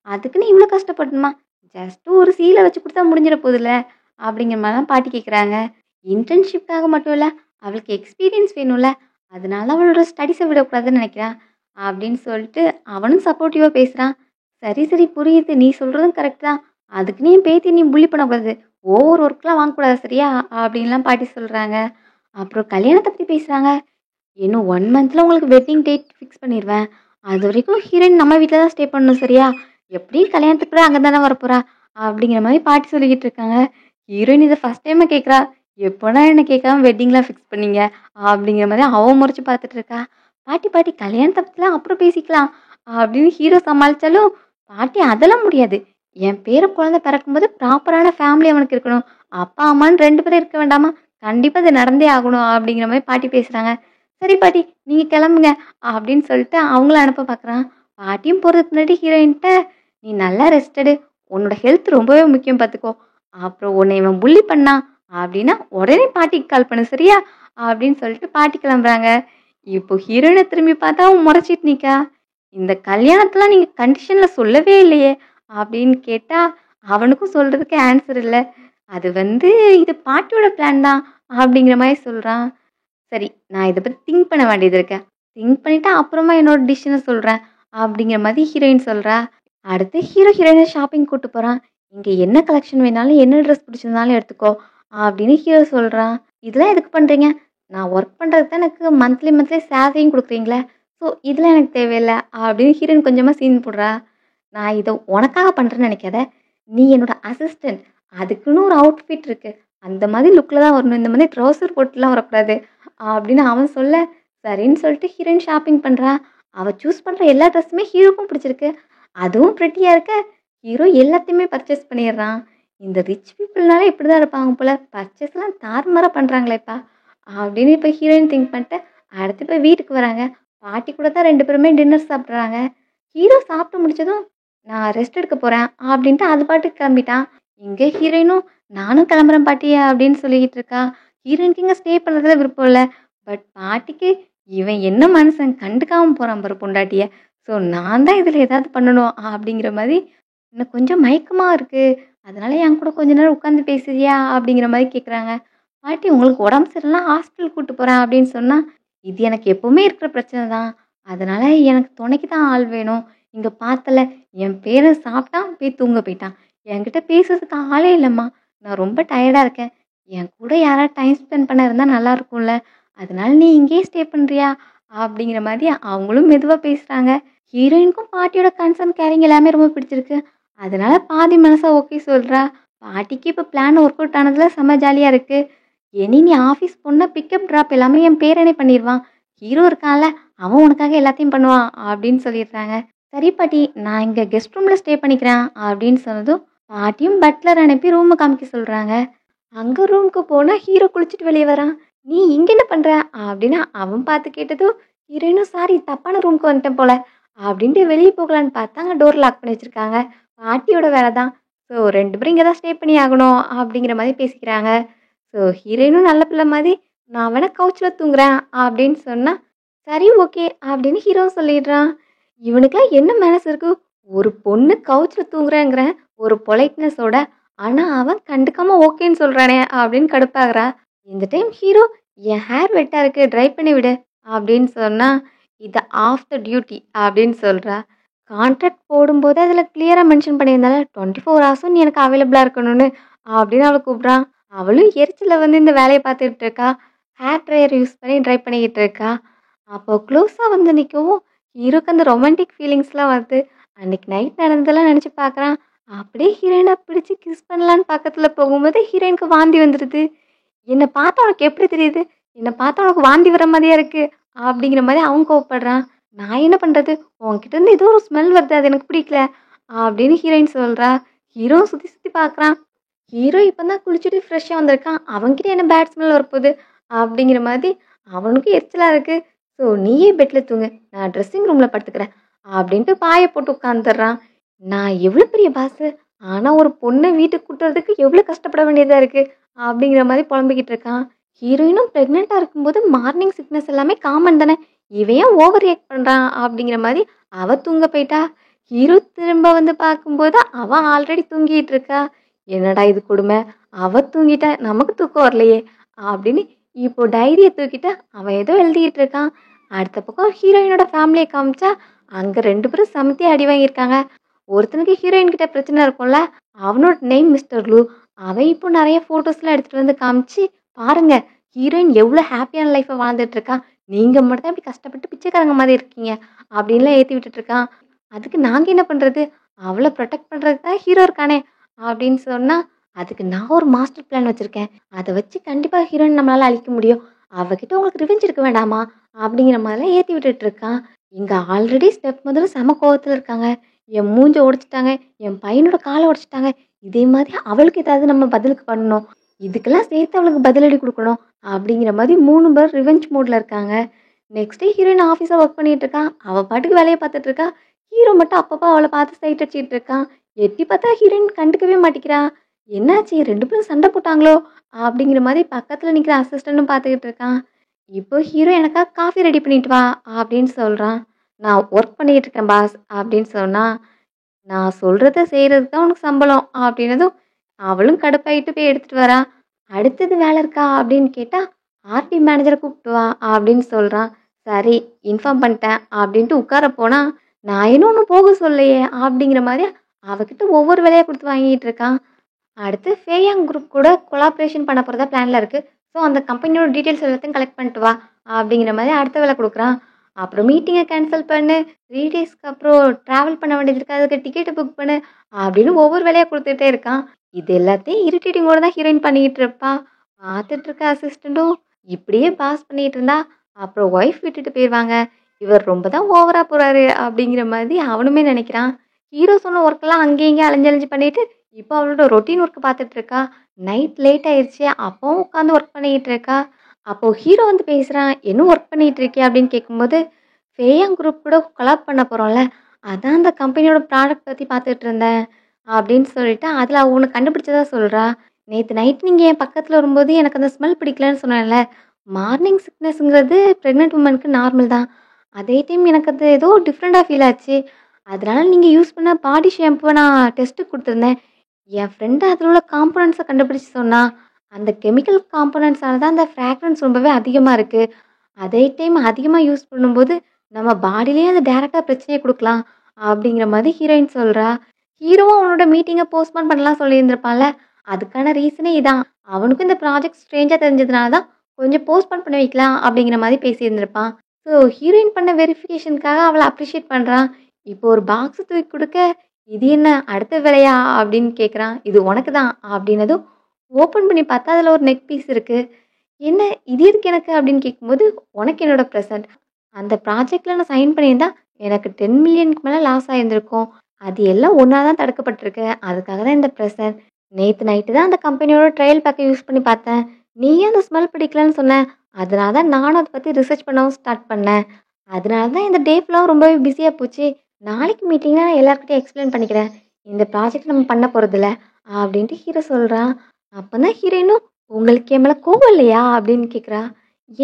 "அதுக்குன்னு இவ்ளோ கஷ்டப்படணுமா? ஜஸ்ட் ஒரு சீல வச்சு குடுத்தா முடிஞ்சிட போகுதுல்ல." அப்படிங்கிற மாரி தான் பாட்டி கேட்குறாங்க. இன்டர்ன்ஷிப்காக மட்டும் இல்ல, அவளுக்கு எக்ஸ்பீரியன்ஸ் வேணும்ல. அதனால அவளோட ஸ்டடீஸ விடக்கூடாதுன்னு நெனைக்கிறா. அப்படின்னு சொல்லிட்டு அவனும் சப்போர்ட்டிவா பேசுறான். "சரி, சரி புரியுது. நீ சொல்றதும் கரெக்ட் தான். அதுக்குன்னு என் பேத்திய நீ புல்லி பண்ணக்கூடாது. ஓவர் ஒர்க்லாம் வாங்கக்கூடாது சரியா?" அப்படின்லாம் பாட்டி சொல்றாங்க. அப்புறம் கல்யாணத்த பத்தி பேசுறாங்க. "இன்னும் 1 மந்த்ல உங்களுக்கு வெட்டிங் டேட் ஃபிக்ஸ் பண்ணிருவேன். அதுவரைக்கும் ஹீரோயின் நம்ம வீட்ல தான் ஸ்டே பண்ணணும் சரியா? எப்படியும் கல்யாணத்துக்கு கூட அங்க தானே வரப்போறா." அப்படிங்கிற மாரி பாட்டி சொல்லிக்கிட்டு இருக்காங்க. ஹீரோயின் இத ஃபர்ஸ்ட் டைமா கேட்குறா. "எப்போடா என்ன கேட்காம வெட்டிங்லாம் ஃபிக்ஸ் பண்ணீங்க?" அப்படிங்கிற மாரி அவ முறைச்சு பார்த்துட்டு இருக்கா. "பாட்டி, பாட்டி கல்யாணத்த பத்திலாம் அப்புறம் பேசிக்கலாம்." அப்படின்னு ஹீரோ சமாளிச்சாலும், பாட்டி "அதெல்லாம் முடியாது. என் பேர குழந்தை பிறக்கும்போது ப்ராப்பரான ஃபேமிலி அவனுக்கு இருக்கணும். அப்பா, அம்மான்னு 2 பேரும் இருக்க வேண்டாமா? கண்டிப்பா இது நடந்தே ஆகணும் அப்படிங்கிற மாரி பாட்டி பேசுறாங்க. சரி பாட்டி நீங்க கிளம்புங்க அப்படின்னு சொல்லிட்டு அவங்கள அனுப்ப பார்க்குறான். பாட்டியும் போறதுக்கு முன்னாடி ஹீரோயின்ட்ட, "நீ நல்லா ரெஸ்ட் எடு. உன்னோட ஹெல்த் ரொம்பவே முக்கியம் பார்த்துக்கோ. அப்புறம் உன்னை இவன் புல்லி பண்ணான் அப்படின்னா, உடனே பாட்டிக்கு கால் பண்ணு சரியா?" அப்படின்னு சொல்லிட்டு பாட்டி கிளம்புறாங்க. இப்போ ஹீரோயின திரும்பி பார்த்தா அவன் முறைச்சிட்டு நிக்கா. "இந்த கல்யாணத்தலாம் நீங்க கண்டிஷன்ல சொல்லவே இல்லையே!" அப்படின்னு கேட்டா, அவனுக்கும் சொல்றதுக்கு ஆன்சர் இல்ல. அது வந்து இது பாட்டியோட பிளான் தான் அப்படிங்கிற மாரி சொல்றான். சரி நான் இத பத்தி திங்க் பண்ண வேண்டியது இருக்கு. திங்க் பண்ணிட்டு அப்புறமா என்னோட டிசிஷன சொல்றேன் அப்படிங்கிற மாரி ஹீரோயின் சொல்றா. அடுத்து ஹீரோ ஹீரோயின ஷாப்பிங் கூட்டு போறான். இங்க என்ன கலெக்ஷன் வேணாலும் என்ன ட்ரெஸ் பிடிச்சிருந்தாலும் எடுத்துக்கோ அப்படின்னு ஹீரோ சொல்றான். இதெல்லாம் எதுக்கு பண்றீங்க? நான் ஒர்க் பண்றதுக்கு தான் எனக்கு மந்த்லி மந்த்லி சேலரியும் குடுக்குறீங்களே. ஸோ இதெல்லாம் எனக்கு தேவையில்ல அப்படின்னு ஹீரோயின் கொஞ்சமா சீன் போடுறா. நான் இத உனக்காக பண்றேன்னு நெனைக்காத. நீ என்னோட அசிஸ்டன்ட். அதுக்குன்னு ஒரு அவுட்ஃபிட் இருக்கு. அந்த மாதிரி லுக்ல தான் வரணும். இந்த மாதிரி ட்ரவுசர் போட்டுலாம் வரக்கூடாது. அப்படின்னு அவன் சொல்ல, சரின்னு சொல்லிட்டு ஹீரோயின் ஷாப்பிங் பண்றா. அவ சூஸ் பண்ற எல்லா ட்ரெஸ்ஸுமே ஹீரோக்கும் பிடிச்சிருக்கு. அதுவும் பிரெட்டியா இருக்க, ஹீரோ எல்லாத்தையுமே பர்ச்சேஸ் பண்ணிடுறான். இந்த ரிச் பீப்பிள்னாலே இப்படிதான் இருப்பாங்க போல. பர்ச்சேஸ்லாம் தாறுமாறா பண்றாங்களேப்பா! அப்படின்னு இப்ப ஹீரோயின் திங்க் பண்ணிட்டு, அடுத்து இப்ப வீட்டுக்கு வராங்க. பாட்டி கூட தான் 2 பேருமே டின்னர் சாப்பிடுறாங்க. ஹீரோ சாப்பிட்டு முடிச்சதும், "நான் ரெஸ்ட் எடுக்க போறேன்" அப்படின்ட்டு அது பாட்டுக்கு கிளம்பிட்டான். இங்க ஹீரோயினும், "நானும் கிளம்புறேன் பாட்டி" அப்படின்னு சொல்லிக்கிட்டு இருக்கா. ஹீரோயினுக்கு இங்க ஸ்டே பண்றதுல விருப்பம் இல்ல. பட் பாட்டிக்கு, இவன் என்ன மனுஷன் கண்டுக்காம போறான் பாரு பொண்டாட்டிய. ஸோ நான் தான் இதுல ஏதாவது பண்ணணும் அப்படிங்கிற மாரி, "எனக்கு கொஞ்சம் மயக்கமா இருக்கு. அதனால என் கூட கொஞ்ச நேரம் உட்காந்து பேசுறியா?" அப்படிங்கிற மாரி கேட்குறாங்க. பாட்டி, "உங்களுக்கு உடம்பு சரியில்லனா ஹாஸ்பிட்டல் கூட்டு போறேன்" அப்படின்னு சொன்னா, "இது எனக்கு எப்பவுமே இருக்கிற பிரச்சனை தான். அதனால எனக்கு துணைக்கு தான் ஆள் வேணும். இங்க பார்த்தல என் பேரன் சாப்பிட்டான், போய் தூங்க போயிட்டான். என்கிட்ட பேசுறதுக்கு ஆளே இல்லம்மா. நான் ரொம்ப டயர்டா இருக்கேன். என் கூட யாராவது டைம் ஸ்பெண்ட் பண்ண இருந்தா நல்லா இருக்கும்ல. அதனால நீ இங்கேயே ஸ்டே பண்றியா?" அப்படிங்கிற மாதிரி அவங்களும் மெதுவா பேசுறாங்க. ஹீரோயினுக்கும் பாட்டியோட கன்சர்ன் கேரிங் எல்லாமே ரொம்ப பிடிச்சிருக்கு. அதனால பாதி மனசா ஓகே சொல்றா. பாட்டிக்கு இப்ப பிளான் ஒர்க் அவுட் ஆனதுல செம்ம ஜாலியா இருக்கு. "இனி நீ ஆஃபீஸ் போனா பிக்கப், ட்ராப் எல்லாமே என் பேரனே பண்ணிருவான். ஹீரோ இருக்கான்ல, அவன் உனக்காக எல்லாத்தையும் பண்ணுவான்" அப்படின்னு சொல்லிடுறாங்க. "சரி பாட்டி, நான் இங்க கெஸ்ட் ரூம்ல ஸ்டே பண்ணிக்கிறேன்" அப்படின்னு சொன்னதும், பாட்டியும் பட்லர் அனுப்பி ரூம காமிக்க சொல்றாங்க. அங்க ரூமுக்கு போனா ஹீரோ குளிச்சுட்டு வெளிய வரான். "நீ இங்க என்ன பண்ற?" அப்படின்னு அவன் பார்த்து கேட்டதும், ஹீரோயினும், "சாரி தப்பான ரூமுக்கு வந்துட்டேன் போல" அப்படின்ட்டு வெளிய போகலான்னு பார்த்தா, அங்க டோர் லாக் பண்ணி வச்சிருக்காங்க. பாட்டியோட வேல தான். ஸோ 2 பேரும் இங்க தான் ஸ்டே பண்ணி ஆகணும் அப்படிங்கிற மாரி பேசிக்கிறாங்க. ஸோ ஹீரோயினும் நல்ல பிள்ளை மாரி, "நான் வேணா கவுச்ல தூங்குறேன்" அப்படின்னு சொன்னா, "சரி ஓகே" அப்படின்னு ஹீரோவும் சொல்லிடுறான். இவனுக்குலாம் என்ன மனசு இருக்கு? ஒரு பொண்ணு கவுச்ல தூங்குறேங்கிறேன் ஒரு பொலைட்னஸோட. ஆனா அவன் கண்டுக்காம ஓகேன்னு சொல்றானே அப்படின்னு கடுப்பாகுறா. இந்த டைம் ஹீரோ, "என் ஹேர் வெட்டா இருக்கு ட்ரை பண்ணி விடு" அப்படின்னு சொன்னா, "இது ஆஃப் த டியூட்டி" அப்படின்னு சொல்றா. கான்ட்ராக்ட் போடும்போது அதில கிளியரா மென்ஷன் பண்ணியிருந்தால 24 ஹவர்ஸும் நீ எனக்கு அவைலபிளா இருக்கணும்னு அப்படின்னு அவள கூப்பிடுறான். அவளும் எரிச்சல்ல வந்து இந்த வேலைய பார்த்துட்டு இருக்கா. ஹேர் ட்ரையர் யூஸ் பண்ணி ட்ரை பண்ணிக்கிட்டு இருக்கா. அப்போ க்ளோஸா வந்து நிக்கவும், ஹீரோக்கு அந்த ரொமான்டிக் ஃபீலிங்ஸ்லாம் வருது. அன்னைக்கு நைட் நடந்ததெல்லாம் நெனச்சு பார்க்குறான். அப்படியே ஹீரோயின பிடிச்சு கிஸ் பண்ணலான்னு பக்கத்துல போகும்போது ஹீரோயினுக்கு வாந்தி வந்துருது. "என்ன பார்த்தா உனக்கு எப்படி தெரியுது? என்ன பார்த்தா உனக்கு வாந்தி வர மாரியா இருக்கு" அப்படிங்கிற மாரி அவன் கோவப்படுறான். "நான் என்ன பண்றது? உன்கிட்ட இருந்து ஏதோ ஒரு ஸ்மெல் வருது. அது எனக்கு பிடிக்கல" அப்படின்னு ஹீரோயின் சொல்றா. ஹீரோ சுத்தி சுத்தி பார்க்குறான். ஹீரோ இப்ப தான் குளிச்சுட்டு ஃப்ரெஷ்ஷா வந்திருக்கான். அவன்கிட்ட என்ன பேட் ஸ்மெல் வரப்போகுது? அப்படிங்கிற மாதிரி அவனுக்கும் எரிச்சலா இருக்கு. "ஸோ நீயே பெட்ல தூங்கு. நான் ட்ரெஸ்ஸிங் ரூம்ல படுத்துக்கிறேன்" அப்படின்ட்டு பாய போட்டு உட்காந்துர்றான். நான் எவ்வளோ பெரிய பாஸு! ஆனா ஒரு பொண்ண வீட்டுக்கு கூட்டு வரதுக்கு எவ்வளோ கஷ்டப்பட வேண்டியதா இருக்கு. அப்படிங்கிற மாரி புலம்பிக்கிட்டு இருக்கான். ஹீரோயினும் பிரெக்னன்ட்டா இருக்கும்போது மார்னிங் சிக்னஸ் எல்லாமே காமன் தானே. இவன் ஏன் ஓவர் ரியாக்ட் பண்றான்? அப்படிங்கிற மாரி அவ தூங்க போயிட்டா. ஹீரோ திரும்ப வந்து பார்க்கும்போது அவ ஆல்ரெடி தூங்கிட்டு இருக்கா. என்னடா இது கொடுமை! அவ தூங்கிட்டா, நமக்கு தூக்கம் வரலையே! அப்படின்னு இப்போ டைரிய தூக்கிட்டு அவன் ஏதோ எழுதிக்கிட்டு இருக்கான். அடுத்த பக்கம் ஹீரோயினோட ஃபேமிலிய காமிச்சா, அங்க 2 பேரும் செமத்தியா அடி வாங்கியிருக்காங்க. ஒருத்தனுக்கு ஹீரோயின் கிட்ட பிரச்சனை இருக்கும்ல, அவனோட நேம் மிஸ்டர் ப்ளூ. அவன் இப்போ நெறைய ஃபோட்டோஸ்லாம் எடுத்துட்டு வந்து காமிச்சு, "பாருங்க ஹீரோயின் எவ்ளோ ஹேப்பியான லைஃப்ப வாழ்ந்துட்டு இருக்கா. நீங்க மட்டும் தான் இப்படி கஷ்டப்பட்டு பிச்சைக்காரங்க மாரி இருக்கீங்க" அப்படின்லாம் ஏத்தி விட்டுட்டு இருக்கான். "அதுக்கு நாங்க என்ன பண்றது? அவள புரொடெக்ட் பண்றதுக்கு தான் ஹீரோ இருக்கானே" அப்படின்னு சொன்னா, "அதுக்கு நான் ஒரு மாஸ்டர் பிளான் வச்சிருக்கேன். அத வச்சு கண்டிப்பா ஹீரோயின நம்மளால அழிக்க முடியும். அவகிட்ட உங்களுக்கு ரிவெஞ்ச் எடுக்க வேண்டாமா?" அப்படிங்கிற மாதிரிலாம் ஏத்தி விட்டுட்டு இருக்கான். இங்க ஆல்ரெடி ஸ்டெப் மதரும் செம கோவத்துல இருக்காங்க. "என் மூஞ்ச உடைச்சுட்டாங்க, என் பையனோட கால உடைச்சுட்டாங்க. இதே மாதிரி அவளுக்கு ஏதாவது நம்ம பதிலுக்கு பண்ணணும்" இதுக்கெல்லாம் சேர்த்து அவளுக்கு பதிலடி குடுக்கணும். அப்படிங்கிற மாதிரி 3 பேர் ரிவெஞ்ச் மோட்ல இருக்காங்க. நெக்ஸ்ட் டே ஹீரோயின் ஆஃபீஸ்ல ஒர்க் பண்ணிட்டு இருக்கா. அவ பாட்டுக்கு வேலைய பார்த்துட்டு இருக்கா. ஹீரோ மட்டும் அப்பப்போ அவள பார்த்து சைட் அடிச்சிட்டு இருக்கான். எட்டி பார்த்தா ஹீரோயின் கண்டுக்கவே மாட்டிக்கிறா. என்னாச்சு 2 பேரும் சண்டை போட்டாங்களோ? அப்படிங்கிற மாதிரி பக்கத்துல நிக்கிற அசிஸ்டன்ட்டும் பார்த்துக்கிட்டு இருக்கான். இப்போ ஹீரோ எனக்காக காஃபி ரெடி பண்ணிட்டு வா அப்படின்னு சொல்றான். நான் ஒர்க் பண்ணிட்டு இருக்கேன் பாஸ் அப்படின்னு சொன்னா, நான் சொல்றத செய்றதுக்கு தான் உனக்கு சம்பளம் அப்படின்னதும், அவளும் கடுப்பாயிட்டு போய் எடுத்துட்டு வரா. அடுத்தது வேலை இருக்கா அப்படின்னு கேட்டா, ஆர்டி மேனேஜரை கூப்பிட்டு வா அப்படின்னு சொல்றான். சரி இன்ஃபார்ம் பண்ணிட்டேன் அப்படின்ட்டு உட்கார போனா, நான் இன்னும் ஒன்றும் போக சொல்லலையே அப்படிங்கிற மாதிரி அவகிட்ட ஒவ்வொரு வேலையா கொடுத்து வாங்கிட்டு இருக்கான். அடுத்து ஃபேயாங் குரூப் கூட கொலாபரேஷன் பண்ண போறதா பிளான்ல இருக்கு. ஸோ அந்த கம்பெனியோட டீட்டெயில்ஸ் எல்லாத்தையும் கலெக்ட் பண்ணிட்டு வா அப்படிங்கிற மாதிரி அடுத்த வேலை கொடுக்குறான். அப்புறம் மீட்டிங்கை கேன்சல் பண்ணு, 3 டேஸ்க்கு அப்புறம் ட்ராவல் பண்ண வேண்டியது இருக்கு, அதுக்கு டிக்கெட்டை புக் பண்ணு அப்படின்னு ஒவ்வொரு வேலையாக கொடுத்துட்டே இருக்கான். இது எல்லாத்தையும் இரிட்டேட்டிங்கோட தான் ஹீரோயின் பண்ணிக்கிட்டு இருப்பா. பார்த்துட்டு இருக்க அசிஸ்டண்ட்டும் இப்படியே பாஸ் பண்ணிட்டு இருந்தா அப்புறம் ஒய்ஃப் விட்டுட்டு போயிடுவாங்க. இவர் ரொம்ப தான் ஓவரா போறாரு அப்படிங்கிற மாதிரி அவனுமே நினைக்கிறான். ஹீரோ சொன்ன ஒர்க்கெல்லாம் அங்கேயும் இங்கேயும் அலைஞ்சு பண்ணிட்டு இப்போ அவளோட ரொட்டீன் ஒர்க் பார்த்துட்டு இருக்கா. நைட் லேட் ஆயிடுச்சு, அப்பவும் உட்காந்து ஒர்க் பண்ணிக்கிட்டு இருக்கா. அப்போ ஹீரோ வந்து பேசுறான், என்ன ஒர்க் பண்ணிட்டு இருக்கியா அப்படின்னு கேட்கும்போது, ஃபேயாங் குரூப் கூட கொலாப் பண்ண போறோம்ல, அதான் அந்த கம்பெனியோட ப்ராடக்ட் பத்தி பார்த்துட்டு இருந்தேன் அப்படின்னு சொல்லிட்டு அதில் அவ ஒன்று கண்டுபிடிச்சதா சொல்றா. நேற்று நைட் நீங்கள் என் பக்கத்தில் வரும்போது எனக்கு அந்த ஸ்மெல் பிடிக்கலன்னு சொன்னேன்ல. மார்னிங் சிக்னஸ்ங்கிறது ப்ரெக்னென்ட் உமனுக்கு நார்மல் தான். அதே டைம் எனக்கு அது ஏதோ டிஃப்ரெண்ட்டாக ஃபீல் ஆச்சு. அதனால நீங்கள் யூஸ் பண்ண பாடி ஷாம்புவை நான் டெஸ்ட்டுக்கு கொடுத்துருந்தேன். என் ஃப்ரெண்டு அதில் உள்ள காம்போனன்ட்ஸை கண்டுபிடிச்சு சொன்னா. அந்த கெமிக்கல் காம்போனன்ட்ஸால தான் அந்த ஃப்ராக்ரன்ஸ் ரொம்பவே அதிகமாக இருக்குது. அதே டைம் அதிகமாக யூஸ் பண்ணும்போது நம்ம பாடியிலேயே அது டேரெக்டாக பிரச்சனையை கொடுக்கலாம் அப்படிங்கிற மாதிரி ஹீரோயின் சொல்கிறா. ஹீரோவும் அவனோட மீட்டிங்கை போஸ்ட்போன் பண்ணலாம் சொல்லியிருந்திருப்பான்ல. அதுக்கான ரீசனே இதான். அவனுக்கும் இந்த ப்ராஜெக்ட் ஸ்ட்ரேஞ்சாக தெரிஞ்சதுனால தான் கொஞ்சம் போஸ்ட்போன் பண்ணி வைக்கலாம் அப்படிங்கிற மாதிரி பேசியிருந்திருப்பான். ஸோ ஹீரோயின் பண்ண வெரிஃபிகேஷனுக்காக அவளை அப்ரிஷியேட் பண்ணுறான். இப்போ ஒரு பாக்ஸ் தூக்கி கொடுக்க, இது என்ன அடுத்த வேலையா அப்படின்னு கேட்குறான். இது உனக்கு தான் அப்படின்னதும் ஓப்பன் பண்ணி பார்த்தா அதில் ஒரு நெக் பீஸ் இருக்குது. என்ன இது எதுக்கு எனக்கு அப்படின்னு கேட்கும்போது, உனக்கு என்னோட ப்ரெசன்ட். அந்த ப்ராஜெக்டில் நான் சைன் பண்ணியிருந்தா எனக்கு 10 மில்லியனுக்கு மேலே லாஸ் ஆகியிருந்திருக்கும். அது எல்லாம் ஒன்றா தான் தடுக்கப்பட்டிருக்கு. அதுக்காக தான் இந்த ப்ரெசன்ட். நேற்று நைட்டு தான் அந்த கம்பெனியோட ட்ரையல் பேக்கை யூஸ் பண்ணி பார்த்தேன். நீயே அந்த ஸ்மெல் பிடிக்கலன்னு சொன்ன. அதனால தான் நானும் அதை பற்றி ரிசர்ச் பண்ணவும் ஸ்டார்ட் பண்ணேன். அதனால தான் இந்த டே ஃபுல்லாக ரொம்பவே பிஸியாக போச்சு. நாளைக்கு மீட்டிங்கில் நான் எல்லாருக்கிட்டையும் எக்ஸ்பிளைன் பண்ணிக்கிறேன். இந்த ப்ராஜெக்ட் நம்ம பண்ண போகிறதில்ல அப்படின்ட்டு ஹீரோ சொல்கிறான். அப்போ தான் ஹீரோயினும், உங்களுக்கு என் மேலே கோவம் இல்லையா அப்படின்னு கேட்குறா.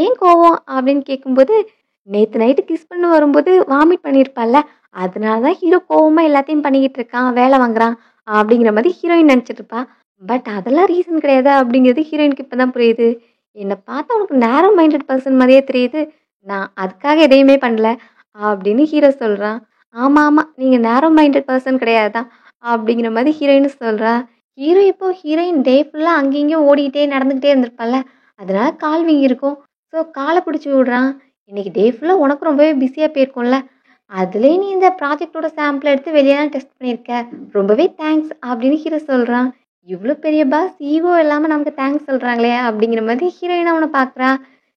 ஏன் கோவம் அப்படின்னு கேட்கும்போது, நேற்று நைட்டு கிஸ் பண்ண வரும்போது வாமிட் பண்ணியிருப்பாள்ல, அதனால தான் ஹீரோ கோவமாக எல்லாத்தையும் பண்ணிக்கிட்டு இருக்கான், வேலை வாங்குறான் அப்படிங்கிற மாதிரி ஹீரோயின் நினச்சிட்டு இருப்பா. பட் அதெல்லாம் ரீசன் கிடையாது அப்படிங்கிறது ஹீரோயினுக்கு இப்போ தான் புரியுது. என்னை பார்த்தா உனக்கு நேரோ மைண்டட் பர்சன் மாதிரியே தெரியுது. நான் அதுக்காக எதையுமே பண்ணல அப்படின்னு ஹீரோ சொல்கிறான். ஆமாம் ஆமாம், நீங்கள் நேரோ மைண்டட் பர்சன் கிடையாது தான் அப்படிங்கிற மாதிரி ஹீரோயின் சொல்கிறா. ஹீரோ இப்போ ஹீரோயின் டே ஃபுல்லாக அங்கேயும் இங்கேயும் ஓடிக்கிட்டே நடந்துக்கிட்டே இருந்திருப்பாள்ல, அதனால கால் வீங்கியிருக்கும். ஸோ காலை பிடிச்சி விடுறான். இன்னைக்கு டே ஃபுல்லாக உனக்கு ரொம்பவே பிஸியாக போயிருக்கும்ல, அதுலேயே நீ இந்த ப்ராஜெக்டோட சாம்பிள் எடுத்து வெளியெல்லாம் டெஸ்ட் பண்ணியிருக்க, ரொம்பவே தேங்க்ஸ் அப்படின்னு ஹீரோ சொல்கிறான். இவ்வளோ பெரிய பாஸ் ஈகோ இல்லாமல் நமக்கு தேங்க்ஸ் சொல்கிறாங்களே அப்படிங்கிற மாதிரி ஹீரோயின் அவனை பார்க்குறா.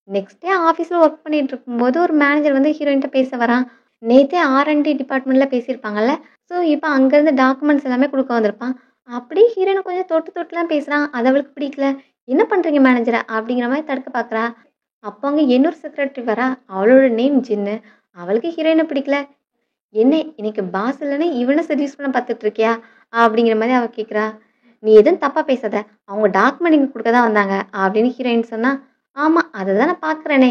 நெக்ஸ்ட் டே ஆஃபீஸில் ஒர்க் பண்ணிட்டு இருக்கும்போது ஒரு மேனேஜர் வந்து ஹீரோயின்கிட்ட பேச வரான். நேற்றே R&D டிபார்ட்மெண்ட்டில் பேசியிருப்பாங்கல்ல, ஸோ இப்போ அங்கேருந்து டாக்குமெண்ட்ஸ் எல்லாமே கொடுக்க வந்திருப்பான். அப்படியே ஹீரோயினை கொஞ்சம் தொட்டு தொட்டுலாம் பேசுகிறான். அது அவளுக்கு பிடிக்கல. என்ன பண்ணுறீங்க மேனேஜரை அப்படிங்கிற மாதிரி தடுக்க பார்க்குறா. அப்போ அங்கே இன்னொரு செக்ரட்டரி வரா. அவளோட நேம் ஜின்னு. அவளுக்கு ஹீரோயினை பிடிக்கல. என்ன இன்னைக்கு பாஸ் இல்லைன்னு இவனை செடியூஸ் பண்ண பார்த்துட்டு இருக்கியா அப்படிங்கிற மாதிரி அவள் கேட்குறா. நீ எதுவும் தப்பாக பேசாத, அவங்க டாக்குமெண்ட் இங்கே கொடுக்க தான் வந்தாங்க அப்படின்னு ஹீரோயின் சொன்னா. ஆமாம் அதை தான் நான் பார்க்குறேனே.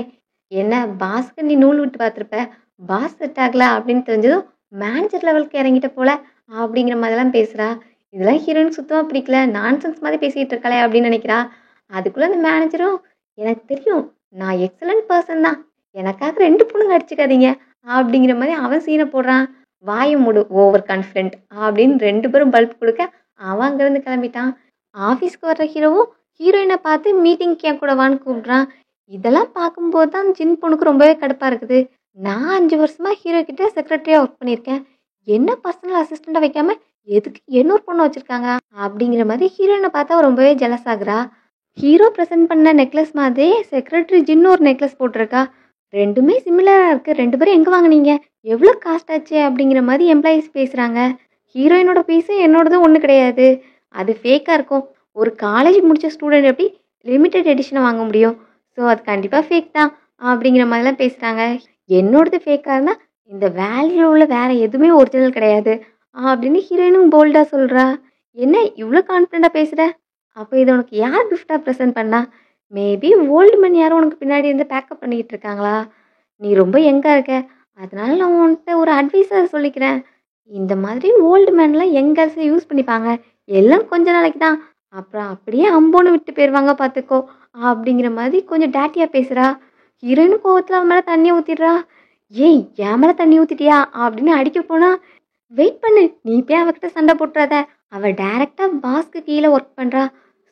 என்ன பாஸ்க்கு நீ நூல் விட்டு பார்த்துருப்ப, பாஸ் செட் ஆகல அப்படின்னு தெரிஞ்சதும் மேனேஜர் லெவலுக்கு இறங்கிட்ட போல அப்படிங்கிற மாதிரிலாம் பேசுகிறா. இதெல்லாம் ஹீரோயின் சுத்தமாக பிடிக்கல, நான்சென்ஸ் மாதிரி பேசிகிட்டு இருக்காளே அப்படின்னு நினைக்கிறா. அதுக்குள்ளே அந்த மேனேஜரும், எனக்கு தெரியும் நான் எக்ஸலண்ட் பர்சன் தான், எனக்காக 2 பொண்ணுங்க அடிச்சுக்காதீங்க அப்படிங்கிற மாதிரி அவன் சீனை போடுறான். வாயை மூடு ஓவர் கான்ஃபிடென்ட் அப்படின்னு 2 பேரும் பல்ப் கொடுக்க அவன் அங்கேருந்து கிளம்பிட்டான். ஆஃபீஸ்க்கு வர்ற ஹீரோவும் ஹீரோயினை பார்த்து மீட்டிங்க்கு என் கூட வான்னு கூப்பிட்றான். இதெல்லாம் பார்க்கும்போது தான் ஜின் பொண்ணுக்கு ரொம்பவே கடுப்பாக இருக்குது. நான் 5 வருஷமா ஹீரோ கிட்ட செக்ரட்டரியாக ஒர்க் பண்ணியிருக்கேன். என்ன பர்சனல் அசிஸ்டண்ட்டாக வைக்காம எதுக்கு இன்னொரு பொண்ணு வச்சுருக்காங்க அப்படிங்கிற மாதிரி ஹீரோயினை பார்த்தா அவ ரொம்பவே ஜெலஸ் ஆகுறா. ஹீரோ ப்ரெசென்ட் பண்ண நெக்லஸ் மாதிரியே செக்ரட்டரி ஜின்னு ஒரு நெக்லஸ் போட்டிருக்கா. 2மே சிமிலராக இருக்குது. 2 பேரும் எங்கே வாங்குனீங்க, எவ்வளோ காஸ்ட் ஆச்சு அப்படிங்கிற மாதிரி எம்ப்ளாயீஸ் பேசுகிறாங்க. ஹீரோயினோட பீஸும் என்னோடதும் ஒன்று கிடையாது, அது ஃபேக்காக இருக்கும். ஒரு காலேஜ் முடிச்ச ஸ்டூடெண்ட் எப்படி லிமிட்டெட் எடிஷனை வாங்க முடியும்? ஸோ அது கண்டிப்பாக ஃபேக் தான் அப்படிங்கிற மாதிரிலாம் பேசுகிறாங்க. என்னோடது ஃபேக்காக இருந்தால் இந்த வேல்யூவில் உள்ள வேற எதுவுமே ஒரிஜினல் கிடையாது அப்படின்னு ஹீரோயினும் போல்டாக சொல்கிறா. என்ன இவ்வளோ கான்ஃபிடென்ட்டாக பேசுகிற? அப்போ இதை உனக்கு யார் கிஃப்டாக ப்ரெசென்ட் பண்ணா? மேபி ஓல்டு மேன் யாரும் உனக்கு பின்னாடி இருந்து பேக்கப் பண்ணிக்கிட்டு இருக்காங்களா? நீ ரொம்ப யங்காக இருக்க, அதனால நான் உன்கிட்ட ஒரு அட்வைஸாக சொல்லிக்கிறேன். இந்த மாதிரி ஓல்டு மேன்லாம் யங் கேர்ள்ஸை யூஸ் பண்ணிப்பாங்க. எல்லாம் கொஞ்ச நாளைக்கு தான், அப்புறம் அப்படியே அம்போன்னு விட்டு போயிடுவாங்க பார்த்துக்கோ அப்படிங்கிற மாதிரி கொஞ்சம் டேட்டியாக பேசுகிறா. ஹீரோயின் கோவத்தில் அவன் மேலே தண்ணியை ஊற்றிடுறா. ஏய் என் மேலே தண்ணி ஊற்றிட்டியா அப்படின்னு அடிக்க போனா, வெயிட் பண்ணு, நீ போய் அவகிட்ட சண்டை போட்டுறாத, அவள் டைரெக்டாக பாஸ்க்கு கீழே ஒர்க் பண்ணுறா.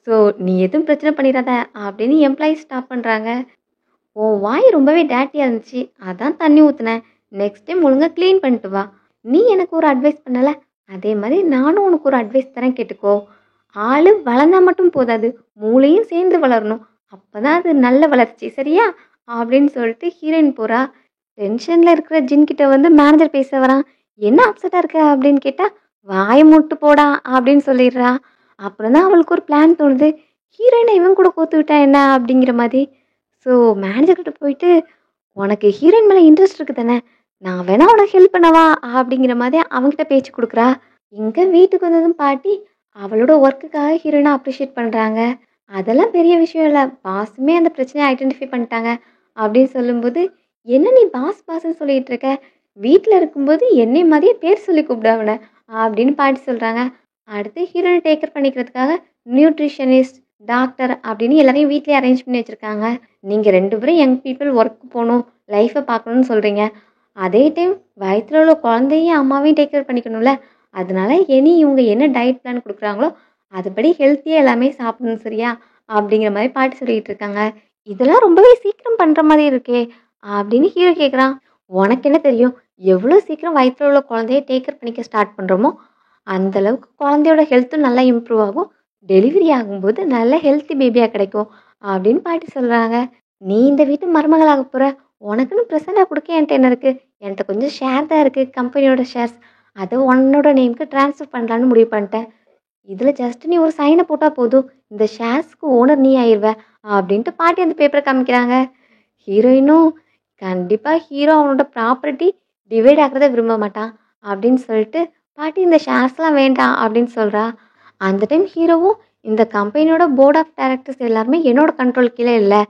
ஸோ நீ எதுவும் பிரச்சனை பண்ணிடாத அப்படின்னு எம்ப்ளாயீஸ் ஸ்டாப் பண்ணுறாங்க. உன் வாய் ரொம்பவே டேட்டியாக இருந்துச்சு, அதான் தண்ணி ஊற்றுனேன். நெக்ஸ்ட் டைம் ஒழுங்காக க்ளீன் பண்ணிட்டு வா. நீ எனக்கு ஒரு அட்வைஸ் பண்ணலை, அதே மாதிரி நானும் உனக்கு ஒரு அட்வைஸ் தரேன் கேட்டுக்கோ. ஆள் வளர்ந்தா மட்டும் போதாது, மூளையும் சேர்ந்து வளரணும். அப்போ தான் அது நல்ல வளர்ச்சி, சரியா அப்படின்னு சொல்லிட்டு ஹீரோயின் போகிறா. டென்ஷனில் இருக்கிற ஜின் கிட்ட வந்து மேனேஜர் பேச வரான். என்ன அப்செட்டாக இருக்க அப்படின்னு கேட்டால், வாயை மூட்டு போடா அப்படின்னு சொல்லிடுறா. அப்புறம் தான் அவளுக்கு ஒரு பிளான் தோணுது, ஹீரோயினை இவன் கூட கோத்து விட்டா என்ன அப்படிங்கிற மாதிரி. ஸோ மேனேஜர்கிட்ட போயிட்டு, உனக்கு ஹீரோயின் மேலே இன்ட்ரெஸ்ட் இருக்குது தானே, நான் வேணா உனக்கு ஹெல்ப் பண்ணவா அப்படிங்கிற மாதிரி அவங்ககிட்ட பேச்சு கொடுக்குறா. இங்கே வீட்டுக்கு வந்ததும் பாட்டி அவளோட ஒர்க்குக்காக ஹீரோயினை அப்ரிஷியேட் பண்ணுறாங்க. அதெல்லாம் பெரிய விஷயம் இல்லை, பாஸுமே அந்த பிரச்சனையை ஐடென்டிஃபை பண்ணிட்டாங்க அப்படின்னு சொல்லும்போது, என்ன நீ பாஸ் பாஸ்ன்னு சொல்லிட்டு இருக்க, வீட்டில் இருக்கும்போது என்னை மாதிரியே பேர் சொல்லி கூப்பிடுவன அப்படின்னு பாட்டி சொல்கிறாங்க. அடுத்து ஹீரோயினை டேக்கர் பண்ணிக்கிறதுக்காக நியூட்ரிஷனிஸ்ட், டாக்டர் அப்படின்னு எல்லாரையும் வீட்லேயே அரேஞ்ச் பண்ணி வச்சுருக்காங்க. நீங்கள் 2 பேரும் யங் பீப்புள் ஒர்க்கு போகணும், லைஃப்பை பார்க்கணுன்னு சொல்கிறீங்க, அதே டைம் வயிற்றில் உள்ள குழந்தையும் அம்மாவையும் டேக்கர் பண்ணிக்கணும்ல, அதனால இவங்க என்ன டயட் பிளான் கொடுக்குறாங்களோ அதுபடி ஹெல்த்தியாக எல்லாமே சாப்பிடணும், சரியா அப்படிங்கிற மாதிரி பாட்டி சொல்லிகிட்டு இருக்காங்க. இதெல்லாம் ரொம்பவே சீக்கிரம் பண்ணுற மாதிரி இருக்கே அப்படின்னு ஹீரோ கேட்குறான். உனக்கு என்ன தெரியும், எவ்வளோ சீக்கிரம் வயிற்றில் உள்ள குழந்தைய டேக்கர் பண்ணிக்க ஸ்டார்ட் பண்ணுறோமோ அந்தளவுக்கு குழந்தையோட ஹெல்த்தும் நல்லா இம்ப்ரூவ் ஆகும், டெலிவரி ஆகும்போது நல்ல ஹெல்த்தி பேபியாக கிடைக்கும் அப்படின்னு பாட்டி சொல்கிறாங்க. நீ இந்த வீட்டு மருமகளாக போகிற, உனக்குன்னு ப்ரெசண்டாக கொடுக்க என்கிட்ட என்ன இருக்குது, என்கிட்ட கொஞ்சம் ஷேர் தான் இருக்குது, கம்பெனியோட ஷேர்ஸ், அதை உன்னோட நேமுக்கு ட்ரான்ஸ்ஃபர் பண்ணலான்னு முடிவு பண்ணிட்டேன். இதில் ஜஸ்ட் நீ ஒரு சைனை போட்டால் போதும், இந்த ஷேர்ஸ்க்கு ஓனர் நீ ஆயிடுவ அப்படின்ட்டு பாட்டி அந்த பேப்பரை காமிக்கிறாங்க. ஹீரோயினும் கண்டிப்பாக ஹீரோ அவனோட ப்ராப்பர்ட்டி டிவைட் ஆகிறத விரும்ப மாட்டான் அப்படின்னு சொல்லிட்டு, பாட்டி இந்த ஷேர்ஸ்லாம் வேண்டாம் அப்படின்னு சொல்கிறா. அந்த டைம் ஹீரோவும், இந்த கம்பெனியோட போர்ட் ஆஃப் டைரக்டர்ஸ் எல்லாருமே என்னோட கண்ட்ரோல் கீழே இல்லை,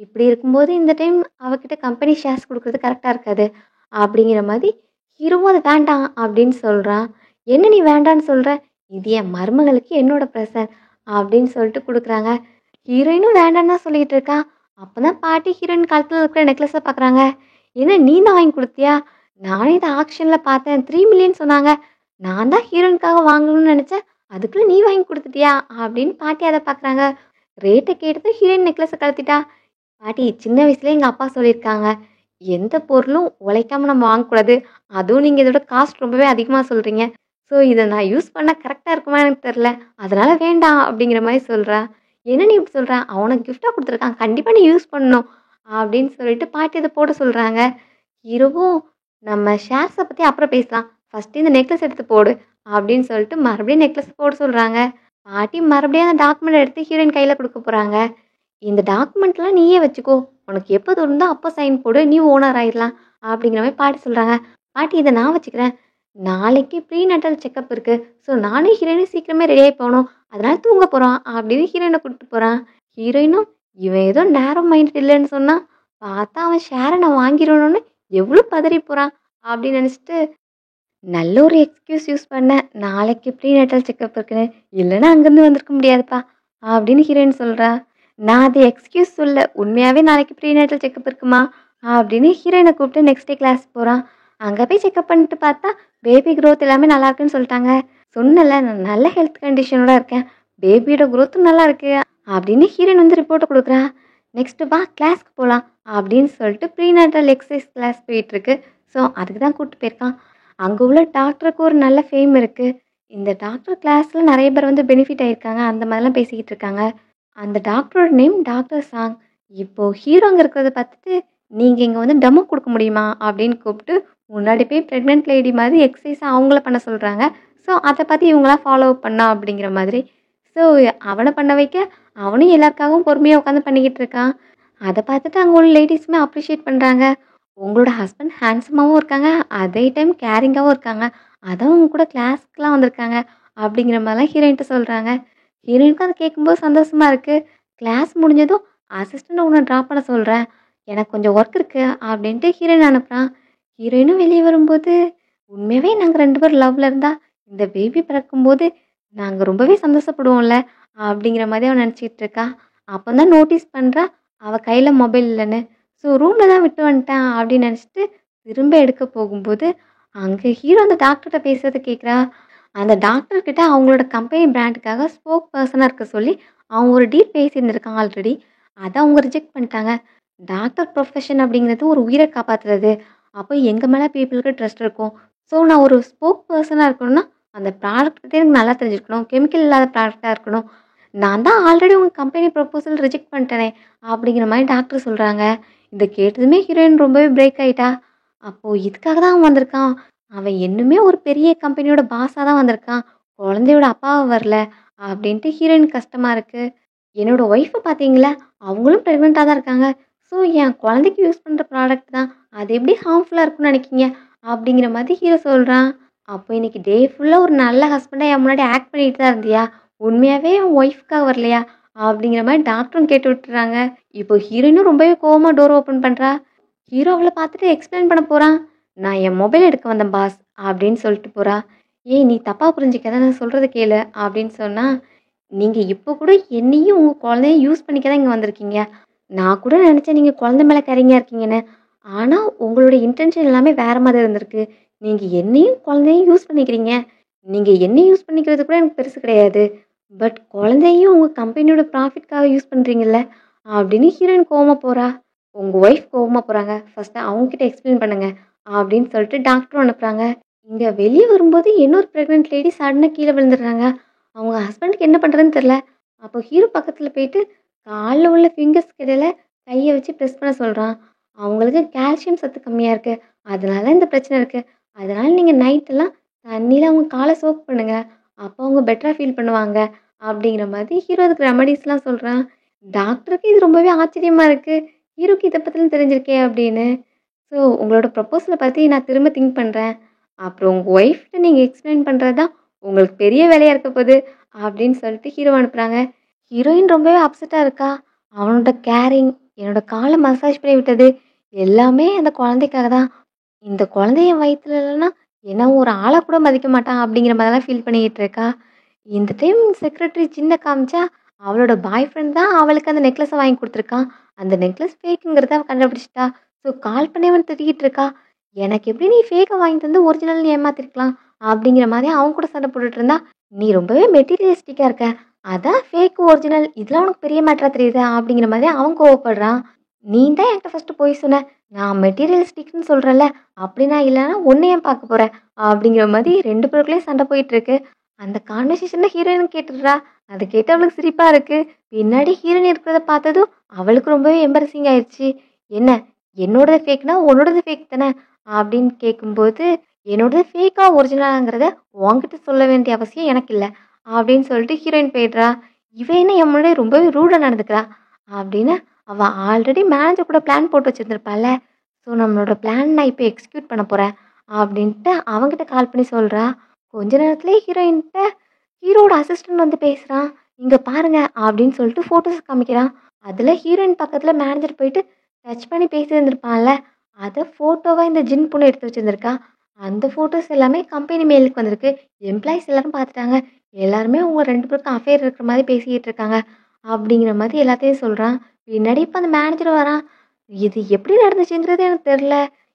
இப்படி இருக்கும்போது இந்த டைம் அவகிட்ட கம்பெனி ஷேர்ஸ் கொடுக்குறது கரெக்டாக இருக்காது அப்படிங்கிற மாதிரி ஹீரோவும் அது வேண்டாம் அப்படின்னு சொல்கிறான். என்ன நீ வேண்டான்னு சொல்கிற, இது என் மருமகளுக்கு என்னோட ப்ரெசன்ட் அப்படின்னு சொல்லிட்டு கொடுக்குறாங்க. ஹீரோயினும் வேண்டான்னு தான் சொல்லிகிட்டு இருக்கா. அப்போ தான் பாட்டி ஹீரோயின் காலத்தில் இருக்கிற நெக்லஸை பார்க்குறாங்க. என்ன நீ தான் வாங்கி கொடுத்தியா, நானே இதை ஆக்ஷனில் பார்த்தேன், 3 மில்லியன் சொன்னாங்க, நான் தான் ஹீரோயினுக்காக வாங்கணும்னு நினச்சேன், அதுக்குள்ளே நீ வாங்கி கொடுத்துட்டியா அப்படின்னு பாட்டி அதை பார்க்குறாங்க. ரேட்டை கேட்டது ஹீரோயின் நெக்லஸை கழட்டிட்டா. பாட்டி சின்ன வயசுலேயே எங்கள் அப்பா சொல்லியிருக்காங்க, எந்த பொருளும் உழைக்காமல் நம்ம வாங்கக்கூடாது, அதுவும் நீங்கள் இதோட காஸ்ட் ரொம்பவே அதிகமாக சொல்கிறீங்க, ஸோ இதை நான் யூஸ் பண்ணால் கரெக்டாக இருக்குமா எனக்கு தெரில, அதனால் வேண்டாம் அப்படிங்கிற மாதிரி சொல்கிறா. என்ன நீ இப்படி சொல்கிற, அவனுக்கு கிஃப்டாக கொடுத்துருக்கான், கண்டிப்பாக நீ யூஸ் பண்ணணும் அப்படின்னு சொல்லிட்டு பாட்டி அதை போட சொல்கிறாங்க. ஹீரோவும், நம்ம ஷேர்ஸை பற்றி அப்புறம் பேசலாம், ஃபஸ்ட்டு இந்த நெக்லஸ் எடுத்து போடு அப்படின்னு சொல்லிட்டு மறுபடியும் நெக்லஸ் போட சொல்கிறாங்க. பாட்டி மறுபடியும் அந்த டாக்குமெண்ட் எடுத்து ஹீரோயின் கையில் கொடுக்க போகிறாங்க. இந்த டாக்குமெண்ட்லாம் நீயே வச்சுக்கோ, உனக்கு எப்போ தோணுதோ அப்போ சைன் போடு, நீ ஓனர் ஆயிடலாம் அப்படிங்கிற மாதிரி பாட்டி சொல்கிறாங்க. பாட்டி இதை நான் வச்சுக்கிறேன், நாளைக்கு ப்ரீ நட்டல் செக்கப் இருக்குது, ஸோ நானும் ஹீரோயினும் சீக்கிரமே ரெடியாகி போகணும், அதனால் தூங்க போகிறோம் அப்படின்னு ஹீரோயினை கூப்பிட்டு போகிறான். ஹீரோயினும், இவன் ஏதோ நேரோ மைண்ட் இல்லைன்னு சொன்னால், பார்த்தா அவன் ஷேரை நான் வாங்கிடணும்னு எவ்வளோ பதறி போகிறான் அப்படின்னு நினச்சிட்டு, நல்ல ஒரு எக்ஸ்கியூஸ் யூஸ் பண்ணேன், நாளைக்கு ப்ரீ நட்டல் செக்கப் இருக்குன்னு, இல்லைன்னா அங்கேருந்து வந்திருக்க முடியாதுப்பா அப்படின்னு ஹீரோயின் சொல்கிறா. நான் அது எக்ஸ்கியூஸ் சொல்ல, உண்மையாகவே நாளைக்கு ப்ரீ நட்டல் செக்கப் இருக்குமா அப்படின்னு ஹீரோயினை கூப்பிட்டு நெக்ஸ்ட் டே கிளாஸ் போகிறான். அங்கே போய் செக்கப் பண்ணிட்டு பார்த்தா பேபி க்ரோத் எல்லாமே நல்லா இருக்குன்னு சொல்லிட்டாங்க. சொன்னல, நான் நல்ல ஹெல்த் கண்டிஷனோட இருக்கேன், பேபியோட க்ரோத்தும் நல்லா இருக்கு அப்படின்னு ஹீரோயின் வந்து ரிப்போர்ட்டை கொடுக்குறா. நெக்ஸ்ட்டு வா கிளாஸ்க்கு போகலாம் அப்படின்னு சொல்லிட்டு ப்ரீ நட்டல் எக்ஸசைஸ் கிளாஸ் போயிட்டுருக்கு. ஸோ அதுக்கு தான் கூப்பிட்டு போயிருக்கான். அங்கே உள்ள டாக்டருக்கு ஒரு நல்ல ஃபேம் இருக்குது, இந்த டாக்டர் கிளாஸில் நிறைய பேர் வந்து பெனிஃபிட் ஆகியிருக்காங்க, அந்த மாதிரிலாம் பேசிக்கிட்டு இருக்காங்க. அந்த டாக்டரோட நேம் டாக்டர் சாங். இப்போது ஹீரோ அங்கே இருக்கிறத பார்த்துட்டு, நீங்கள் இங்கே வந்து டெமோ கொடுக்க முடியுமா அப்படின்னு கூப்பிட்டு முன்னாடி போய் ப்ரெக்னென்ட் லேடி மாதிரி எக்ஸசைஸை அவங்கள பண்ண சொல்கிறாங்க. ஸோ அதை பார்த்து இவங்களாம் ஃபாலோ பண்ணா அப்படிங்கிற மாதிரி. ஸோ அவனை பண்ண வைக்க அவனும் எல்லாருக்காகவும் பொறுமையாக உட்காந்து பண்ணிக்கிட்டு இருக்கான். அதை பார்த்துட்டு அங்கே உள்ள லேடிஸுமே அப்ரிஷியேட் பண்ணுறாங்க. உங்களோட ஹஸ்பண்ட் ஹேண்ட்ஸமாகவும் இருக்காங்க, அதே டைம் கேரிங்காகவும் இருக்காங்க, அதான் உங்க கூட கிளாஸ்க்குலாம் வந்திருக்காங்க அப்படிங்கிற மாதிரிலாம் ஹீரோயின்ட்ட சொல்கிறாங்க. ஹீரோயினுக்கும் அதை கேட்கும்போது சந்தோஷமா இருக்குது. கிளாஸ் முடிஞ்சதும் அசிஸ்டண்ட் உன்னை ட்ராப் பண்ண சொல்கிறேன், எனக்கு கொஞ்சம் ஒர்க் இருக்குது அப்படின்ட்டு ஹீரோயின் அனுப்புகிறான். ஹீரோயினும் வெளியே வரும்போது உண்மையாகவே நாங்கள் 2 பேரும் லவ்வில் இருந்தால் இந்த பேபி பிறக்கும்போது நாங்கள் ரொம்பவே சந்தோஷப்படுவோம்ல அப்படிங்கிற மாதிரி அவன் நினச்சிக்கிட்டு இருக்கா. அப்போ தான் நோட்டீஸ் பண்ணுறா அவள் கையில் மொபைல் இல்லைன்னு. ஸோ ரூமில் தான் விட்டு வந்துட்டேன் அப்படின்னு நினச்சிட்டு திரும்ப எடுக்க போகும்போது அங்கே ஹீரோ அந்த டாக்டர்கிட்ட பேசுறதை கேட்குறா. அந்த டாக்டர்கிட்ட அவங்களோட கம்பெனி பிராண்டுக்காக ஸ்போக் பர்சனாக இருக்க சொல்லி அவங்க ஒரு டீல் பேசியிருந்திருக்காங்க ஆல்ரெடி. அதை அவங்க ரிஜெக்ட் பண்ணிட்டாங்க. டாக்டர் ப்ரொஃபஷன் அப்படிங்கிறது ஒரு உயிரை காப்பாற்றுறது. அப்போ எங்கள் மேலே பீப்புளுக்கு ட்ரஸ்ட் இருக்கும். ஸோ நான் ஒரு ஸ்போக் பர்சனாக இருக்கணும்னா அந்த ப்ராடக்ட் பற்றி எனக்கு நல்லா தெரிஞ்சிருக்கணும், கெமிக்கல் இல்லாத ப்ராடக்டாக இருக்கணும். நான் தான் ஆல்ரெடி உங்கள் கம்பெனி ப்ரொப்போசல் ரிஜெக்ட் பண்ணிட்டேனே அப்படிங்கிற மாதிரி டாக்டர் சொல்கிறாங்க. இதை கேட்டதுமே ஹீரோயின் ரொம்பவே பிரேக் ஆகிட்டா. அப்போது இதுக்காக தான் அவன் வந்திருக்கான், அவன் இன்னுமே ஒரு பெரிய கம்பெனியோட பாஸாக தான் வந்திருக்கான், குழந்தையோட அப்பாவை வரல அப்படின்ட்டு ஹீரோயின் கஷ்டமாக இருக்குது. என்னோட ஒய்ஃபை பார்த்தீங்களா, அவங்களும் ப்ரெக்னெண்ட்டாக தான் இருக்காங்க. ஸோ என் குழந்தைக்கு யூஸ் பண்ணுற ப்ராடக்ட் தான், அது எப்படி ஹார்ம்ஃபுல்லாக இருக்குன்னு நினைக்கிங்க அப்படிங்கிற மாதிரி ஹீரோ சொல்கிறான். அப்போ இன்னைக்கு டே ஃபுல்லாக ஒரு நல்ல ஹஸ்பண்டாக என் முன்னாடி ஆக்ட் பண்ணிட்டு தான் இருந்தியா, உண்மையாகவே என் ஒய்ஃப்காக வரலையா அப்படிங்கிற மாதிரி டாக்டரும் கேட்டு விட்டுறாங்க. இப்போ ஹீரோயினும் ரொம்பவே கோவமாக டோர் ஓப்பன் பண்ணுறா. ஹீரோ அவளை பார்த்துட்டு எக்ஸ்பிளைன் பண்ண போகிறான். நான் என் மொபைல் எடுக்க வந்தேன் பாஸ் அப்படின்னு சொல்லிட்டு போகிறா. ஏய் நீ தப்பாக புரிஞ்சிக்காத, நான் சொல்கிறத கேளு அப்படின்னு சொன்னால், நீங்கள் இப்போ கூட என்னையும் உங்கள் குழந்தையும் யூஸ் பண்ணிக்க தான் இங்கே வந்திருக்கீங்க. நான் கூட நினச்சேன் நீங்கள் குழந்தை மேலே கரிங்க இருக்கீங்கன்னு. ஆனால் உங்களோட இன்டென்ஷன் எல்லாமே வேறு மாதிரி இருந்திருக்கு. நீங்கள் என்னையும் குழந்தையும் யூஸ் பண்ணிக்கிறீங்க. நீங்கள் என்னை யூஸ் பண்ணிக்கிறது கூட எனக்கு பெருசு கிடையாது, பட் குழந்தையும் உங்கள் கம்பெனியோட ப்ராஃபிட்காக யூஸ் பண்ணுறீங்கல்ல அப்படின்னு ஹீரோயின் கோவமாக போகிறா. உங்கள் ஒய்ஃப் கோவமாக போகிறாங்க, ஃபஸ்ட்டு அவங்கக்கிட்ட எக்ஸ்பிளைன் பண்ணுங்க அப்படின்னு சொல்லிட்டு டாக்டரும் அனுப்புகிறாங்க. இங்கே வெளியே வரும்போது இன்னொரு ப்ரெக்னென்ட் லேடி சடனாக கீழே விழுந்துடுறாங்க. அவங்க ஹஸ்பண்டுக்கு என்ன பண்ணுறதுன்னு தெரில. அப்போ ஹீரோ பக்கத்தில் போயிட்டு காலில் உள்ள ஃபிங்கர்ஸ் இடையில கையை வச்சு ப்ரெஸ் பண்ண சொல்கிறான். அவங்களுக்கு கால்சியம் சத்து கம்மியாக இருக்குது, அதனால இந்த பிரச்சனை இருக்குது. அதனால் நீங்கள் நைட்டெல்லாம் தண்ணியில் அவங்க காலை சோப் பண்ணுங்க, அப்போ அவங்க பெட்டராக ஃபீல் பண்ணுவாங்க அப்படிங்கிற மாதிரி ஹீரோ அதுக்கு ரெமடிஸ்லாம் சொல்கிறான். டாக்டருக்கு இது ரொம்பவே ஆச்சரியமாக இருக்குது, ஹீரோக்கு இதை பற்றிலாம் தெரிஞ்சிருக்கே அப்படின்னு. ஸோ உங்களோட ப்ரப்போசலை பற்றி நான் திரும்ப திங்க் பண்ணுறேன், அப்புறம் உங்கள் ஒய்ஃப்கிட்ட நீங்கள் எக்ஸ்பிளைன் பண்ணுறது தான் உங்களுக்கு பெரிய வேலையாக இருக்க போகுது அப்படின்னு சொல்லிட்டு ஹீரோ அனுப்புகிறாங்க. ஹீரோயின் ரொம்பவே அப்செட்டாக இருக்கா. அவனோட கேரிங், என்னோட காலை மசாஜ் பண்ணி விட்டது எல்லாமே அந்த குழந்தைக்காக தான். இந்த குழந்தைய வயிற்றுல இல்லைன்னா என்ன ஒரு ஆளாக கூட மதிக்க மாட்டான் அப்படிங்கிற மாதிரிலாம் ஃபீல் பண்ணிக்கிட்டு இருக்கா. இந்த டைம் செக்ரட்டரி சின்ன காமிச்சா அவளோட பாய் ஃப்ரெண்ட் தான் அவளுக்கு அந்த நெக்லஸை வாங்கி கொடுத்துருக்கான். அந்த நெக்லஸ் ஃபேக்குங்கிறத அவள் கண்டுபிடிச்சிட்டா. ஸோ கால் பண்ணி அவன் திட்டிக்கிட்டு இருக்கா. எனக்கு எப்படி நீ ஃபேக்கை வாங்கி தந்து ஒரிஜினல்னு ஏமாத்திருக்கலாம் அப்படிங்கிற மாதிரி அவன் கூட சண்டை போட்டுட்டு இருந்தா. நீ ரொம்பவே மெட்டீரியலிஸ்டிக்காக இருக்க, அதான் ஃபேக் ஒரிஜினல் இதெல்லாம் உனக்கு பெரிய மேட்டராக தெரியுது அப்படிங்கிற மாதிரி அவன் கோவப்படுறான். நீ தான் என்கிட்ட ஃபஸ்ட்டு போய் சொன்ன, நான் மெட்டீரியலிஸ்டிக்னு சொல்கிறேன்ல, அப்படின்னா இல்லைன்னா ஒன்று ஏன் பார்க்க போகிறேன் அப்படிங்கிற மாதிரி 2 பேருக்குள்ளேயும் சண்டை போயிட்டுருக்கு. அந்த கான்வர்சேஷனில் ஹீரோயின் கேட்டுடுறா. அதை கேட்டு அவளுக்கு சிரிப்பாக இருக்குது. பின்னாடி ஹீரோயின் இருக்கிறத பார்த்ததும் அவளுக்கு ரொம்பவே எம்பரசிங் ஆயிடுச்சு. என்ன என்னோடது ஃபேக்னா உன்னோடது ஃபேக் தானே அப்படின்னு கேட்கும்போது, என்னோடது ஃபேக்கா ஒரிஜினலாங்கிறத உன்கிட்ட சொல்ல வேண்டிய அவசியம் எனக்கு இல்லை அப்படின்னு சொல்லிட்டு ஹீரோயின் போயிடுறா. இவன் என்ன என் முன்னாடி ரொம்பவே ரூடாக நடந்துக்கிறா அப்படின்னு அவள் ஆல்ரெடி மேனேஜர் கூட பிளான் போட்டு வச்சுருந்துருப்பாள்ல. ஸோ நம்மளோட பிளான் நான் இப்போ எக்ஸிக்யூட் பண்ண போகிறேன் அப்படின்ட்டு அவங்ககிட்ட கால் பண்ணி சொல்கிறா. கொஞ்ச நேரத்துலேயே ஹீரோயின்கிட்ட ஹீரோட அசிஸ்டன்ட் வந்து பேசுகிறான். இங்கே பாருங்க அப்படின்னு சொல்லிட்டு ஃபோட்டோஸ் காமிக்கிறான். அதில் ஹீரோயின் பக்கத்தில் மேனேஜர் போயிட்டு டச் பண்ணி பேசியிருந்திருப்பான்ல, அதை ஃபோட்டோவாக இந்த ஜின் பொண்ணு எடுத்து வச்சுருந்துருக்கா. அந்த ஃபோட்டோஸ் எல்லாமே கம்பெனி மெயிலுக்கு வந்திருக்கு. எம்ப்ளாயிஸ் எல்லாரும் பார்த்துட்டாங்க. எல்லாருமே அவங்க 2 பேருக்கும் அஃபேர் இருக்கிற மாதிரி பேசிக்கிட்டு இருக்காங்க அப்படிங்கிற மாதிரி எல்லாத்தையும் சொல்கிறான். பின்னாடி இப்போ அந்த மேனேஜர் வரான். இது எப்படி நடந்துச்சுங்கிறது எனக்கு தெரில,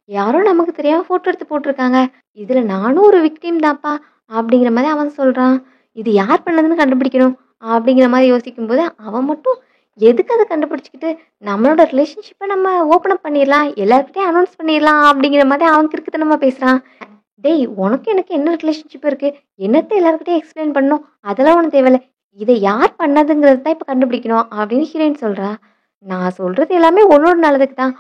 யாரோ நமக்கு தெரியாமல் ஃபோட்டோ எடுத்து போட்டிருக்காங்க, இதில் நானும் ஒரு விக்டிம் தான்ப்பா அப்படிங்கிற மாதிரி அவன் சொல்கிறான். இது யார் பண்ணதுன்னு கண்டுபிடிக்கணும் அப்படிங்கிற மாதிரி யோசிக்கும்போது அவன் மட்டும் எதுக்கு அதை கண்டுபிடிச்சிக்கிட்டு நம்மளோட ரிலேஷன்ஷிப்பை நம்ம ஓப்பன் அப் பண்ணிடலாம், எல்லாருக்கிட்டையும் அனௌன்ஸ் பண்ணிடலாம் அப்படிங்கிற மாதிரி அவன் கிறுக்குத்தனமாக பேசுகிறான். டேய் உனக்கு எனக்கு என்ன ரிலேஷன்ஷிப் இருக்குது, என்னத்தை எல்லாருக்கிட்டையும் எக்ஸ்பிளைன் பண்ணணும், அதெல்லாம் ஒன்றும் தேவையில்லை, இதை யார் பண்ணதுங்கிறது தான் இப்போ கண்டுபிடிக்கணும் அப்படின்னு ஹீரோயின் சொல்கிறா. நான் சொல்கிறது எல்லாமே உன்னோட நல்லதுக்கு தான்,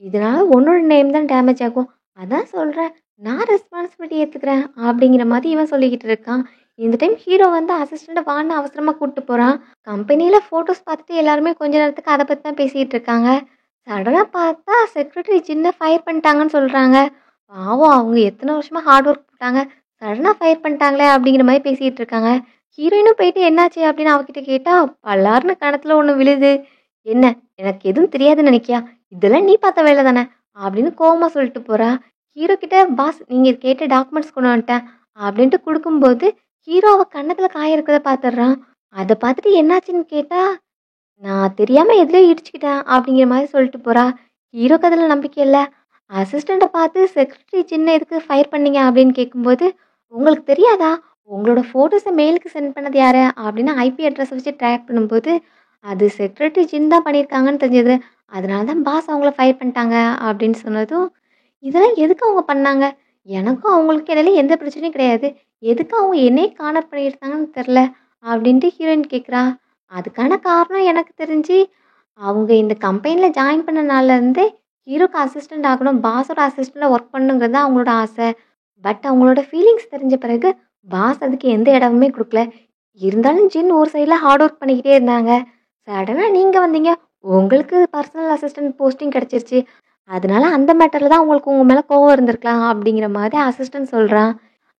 இதனால உன்னோட நேம் தான் டேமேஜ் ஆகும், அதான் சொல்கிறேன் நான் ரெஸ்பான்சிபிலிட்டி ஏற்றுக்கிறேன் அப்படிங்கிற மாதிரி இவன் சொல்லிக்கிட்டு இருக்கான். இந்த டைம் ஹீரோ வந்து அசிஸ்டண்ட்டை வான்னு அவசரமாக கூப்பிட்டு போகிறான். கம்பெனியில் ஃபோட்டோஸ் பார்த்துட்டு எல்லாருமே கொஞ்ச நேரத்துக்கு அதை பற்றி தான் பேசிகிட்டு இருக்காங்க. சடனாக பார்த்தா செக்ரட்டரி சின்ன ஃபயர் பண்ணிட்டாங்கன்னு சொல்கிறாங்க. பாவம் அவங்க எத்தனை வருஷமாக ஹார்ட் ஒர்க் போட்டாங்க, சடனாக ஃபயர் பண்ணிட்டாங்களே அப்படிங்கிற மாதிரி பேசிகிட்டு இருக்காங்க. ஹீரோயினும் போயிட்டு என்னாச்சு அப்படின்னு அவகிட்ட கேட்டால் பல்லாருன்னு கணத்தில் ஒன்று விழுது. என்ன, எனக்கு எதுவும் தெரியாதுன்னு நினைக்கியா, இதெல்லாம் நீ பார்த்த வேலை தானே அப்படின்னு கோவமாக சொல்லிட்டு போகிறா. ஹீரோ கிட்ட பாஸ் நீங்கள் கேட்ட டாக்குமெண்ட்ஸ் கொண்டு வந்துட்டேன் அப்படின்ட்டு கொடுக்கும்போது ஹீரோ அவ கன்னத்தில் காய இருக்கிறத பார்த்துடுறான். அதை பார்த்துட்டு என்னாச்சுன்னு கேட்டால் நான் தெரியாமல் எதுலையோ இடிச்சுக்கிட்டேன் அப்படிங்கிற மாதிரி சொல்லிட்டு போகிறா. ஹீரோக்கு அதில் நம்பிக்கை இல்லை. அசிஸ்டண்ட்டை பார்த்து செக்ரட்டரி சின்ன எதுக்கு ஃபயர் பண்ணீங்க அப்படின்னு கேட்கும்போது உங்களுக்கு தெரியாதா, உங்களோட ஃபோட்டோஸை மெயிலுக்கு சென்ட் பண்ணது யார் அப்படின்னு ஐபி அட்ரஸை வச்சு ட்ராக் பண்ணும்போது அது செக்ரட்டரி சின் தான் பண்ணியிருக்காங்கன்னு தெரிஞ்சது. அதனால தான் பாஸ் அவங்கள ஃபயர் பண்ணிட்டாங்க அப்படின்னு சொன்னதும் இதெல்லாம் எதுக்கு அவங்க பண்ணாங்க, எனக்கும் அவங்களுக்கு இடையில எந்த பிரச்சனையும் கிடையாது, எதுக்கு அவங்க என்னையே கார்னர் பண்ணியிருந்தாங்கன்னு தெரில அப்படின்ட்டு ஹீரோயின் கேட்குறா. அதுக்கான காரணம் எனக்கு தெரிஞ்சு அவங்க இந்த கம்பெனியில் ஜாயின் பண்ண நாள்லேருந்தே ஹீரோக்கு அசிஸ்டண்ட் ஆகணும், பாஸோட அசிஸ்டண்ட்டாக ஒர்க் பண்ணுங்கிறது தான் அவங்களோட ஆசை. பட் அவங்களோட ஃபீலிங்ஸ் தெரிஞ்ச பிறகு பாஸ் அதுக்கு எந்த இடமுமே கொடுக்கல. இருந்தாலும் ஜின் ஒரு சைடில் ஹார்ட் ஒர்க் பண்ணிக்கிட்டே இருந்தாங்க. சடனாக நீங்கள் வந்தீங்க, உங்களுக்கு பர்சனல் அசிஸ்டன்ட் போஸ்டிங் கிடச்சிருச்சு, அதனால அந்த மேட்டரில் தான் உங்களுக்கு உங்கள் மேலே கோவம் இருந்திருக்கலாம் அப்படிங்கிற மாதிரி அசிஸ்டன்ட் சொல்கிறான்.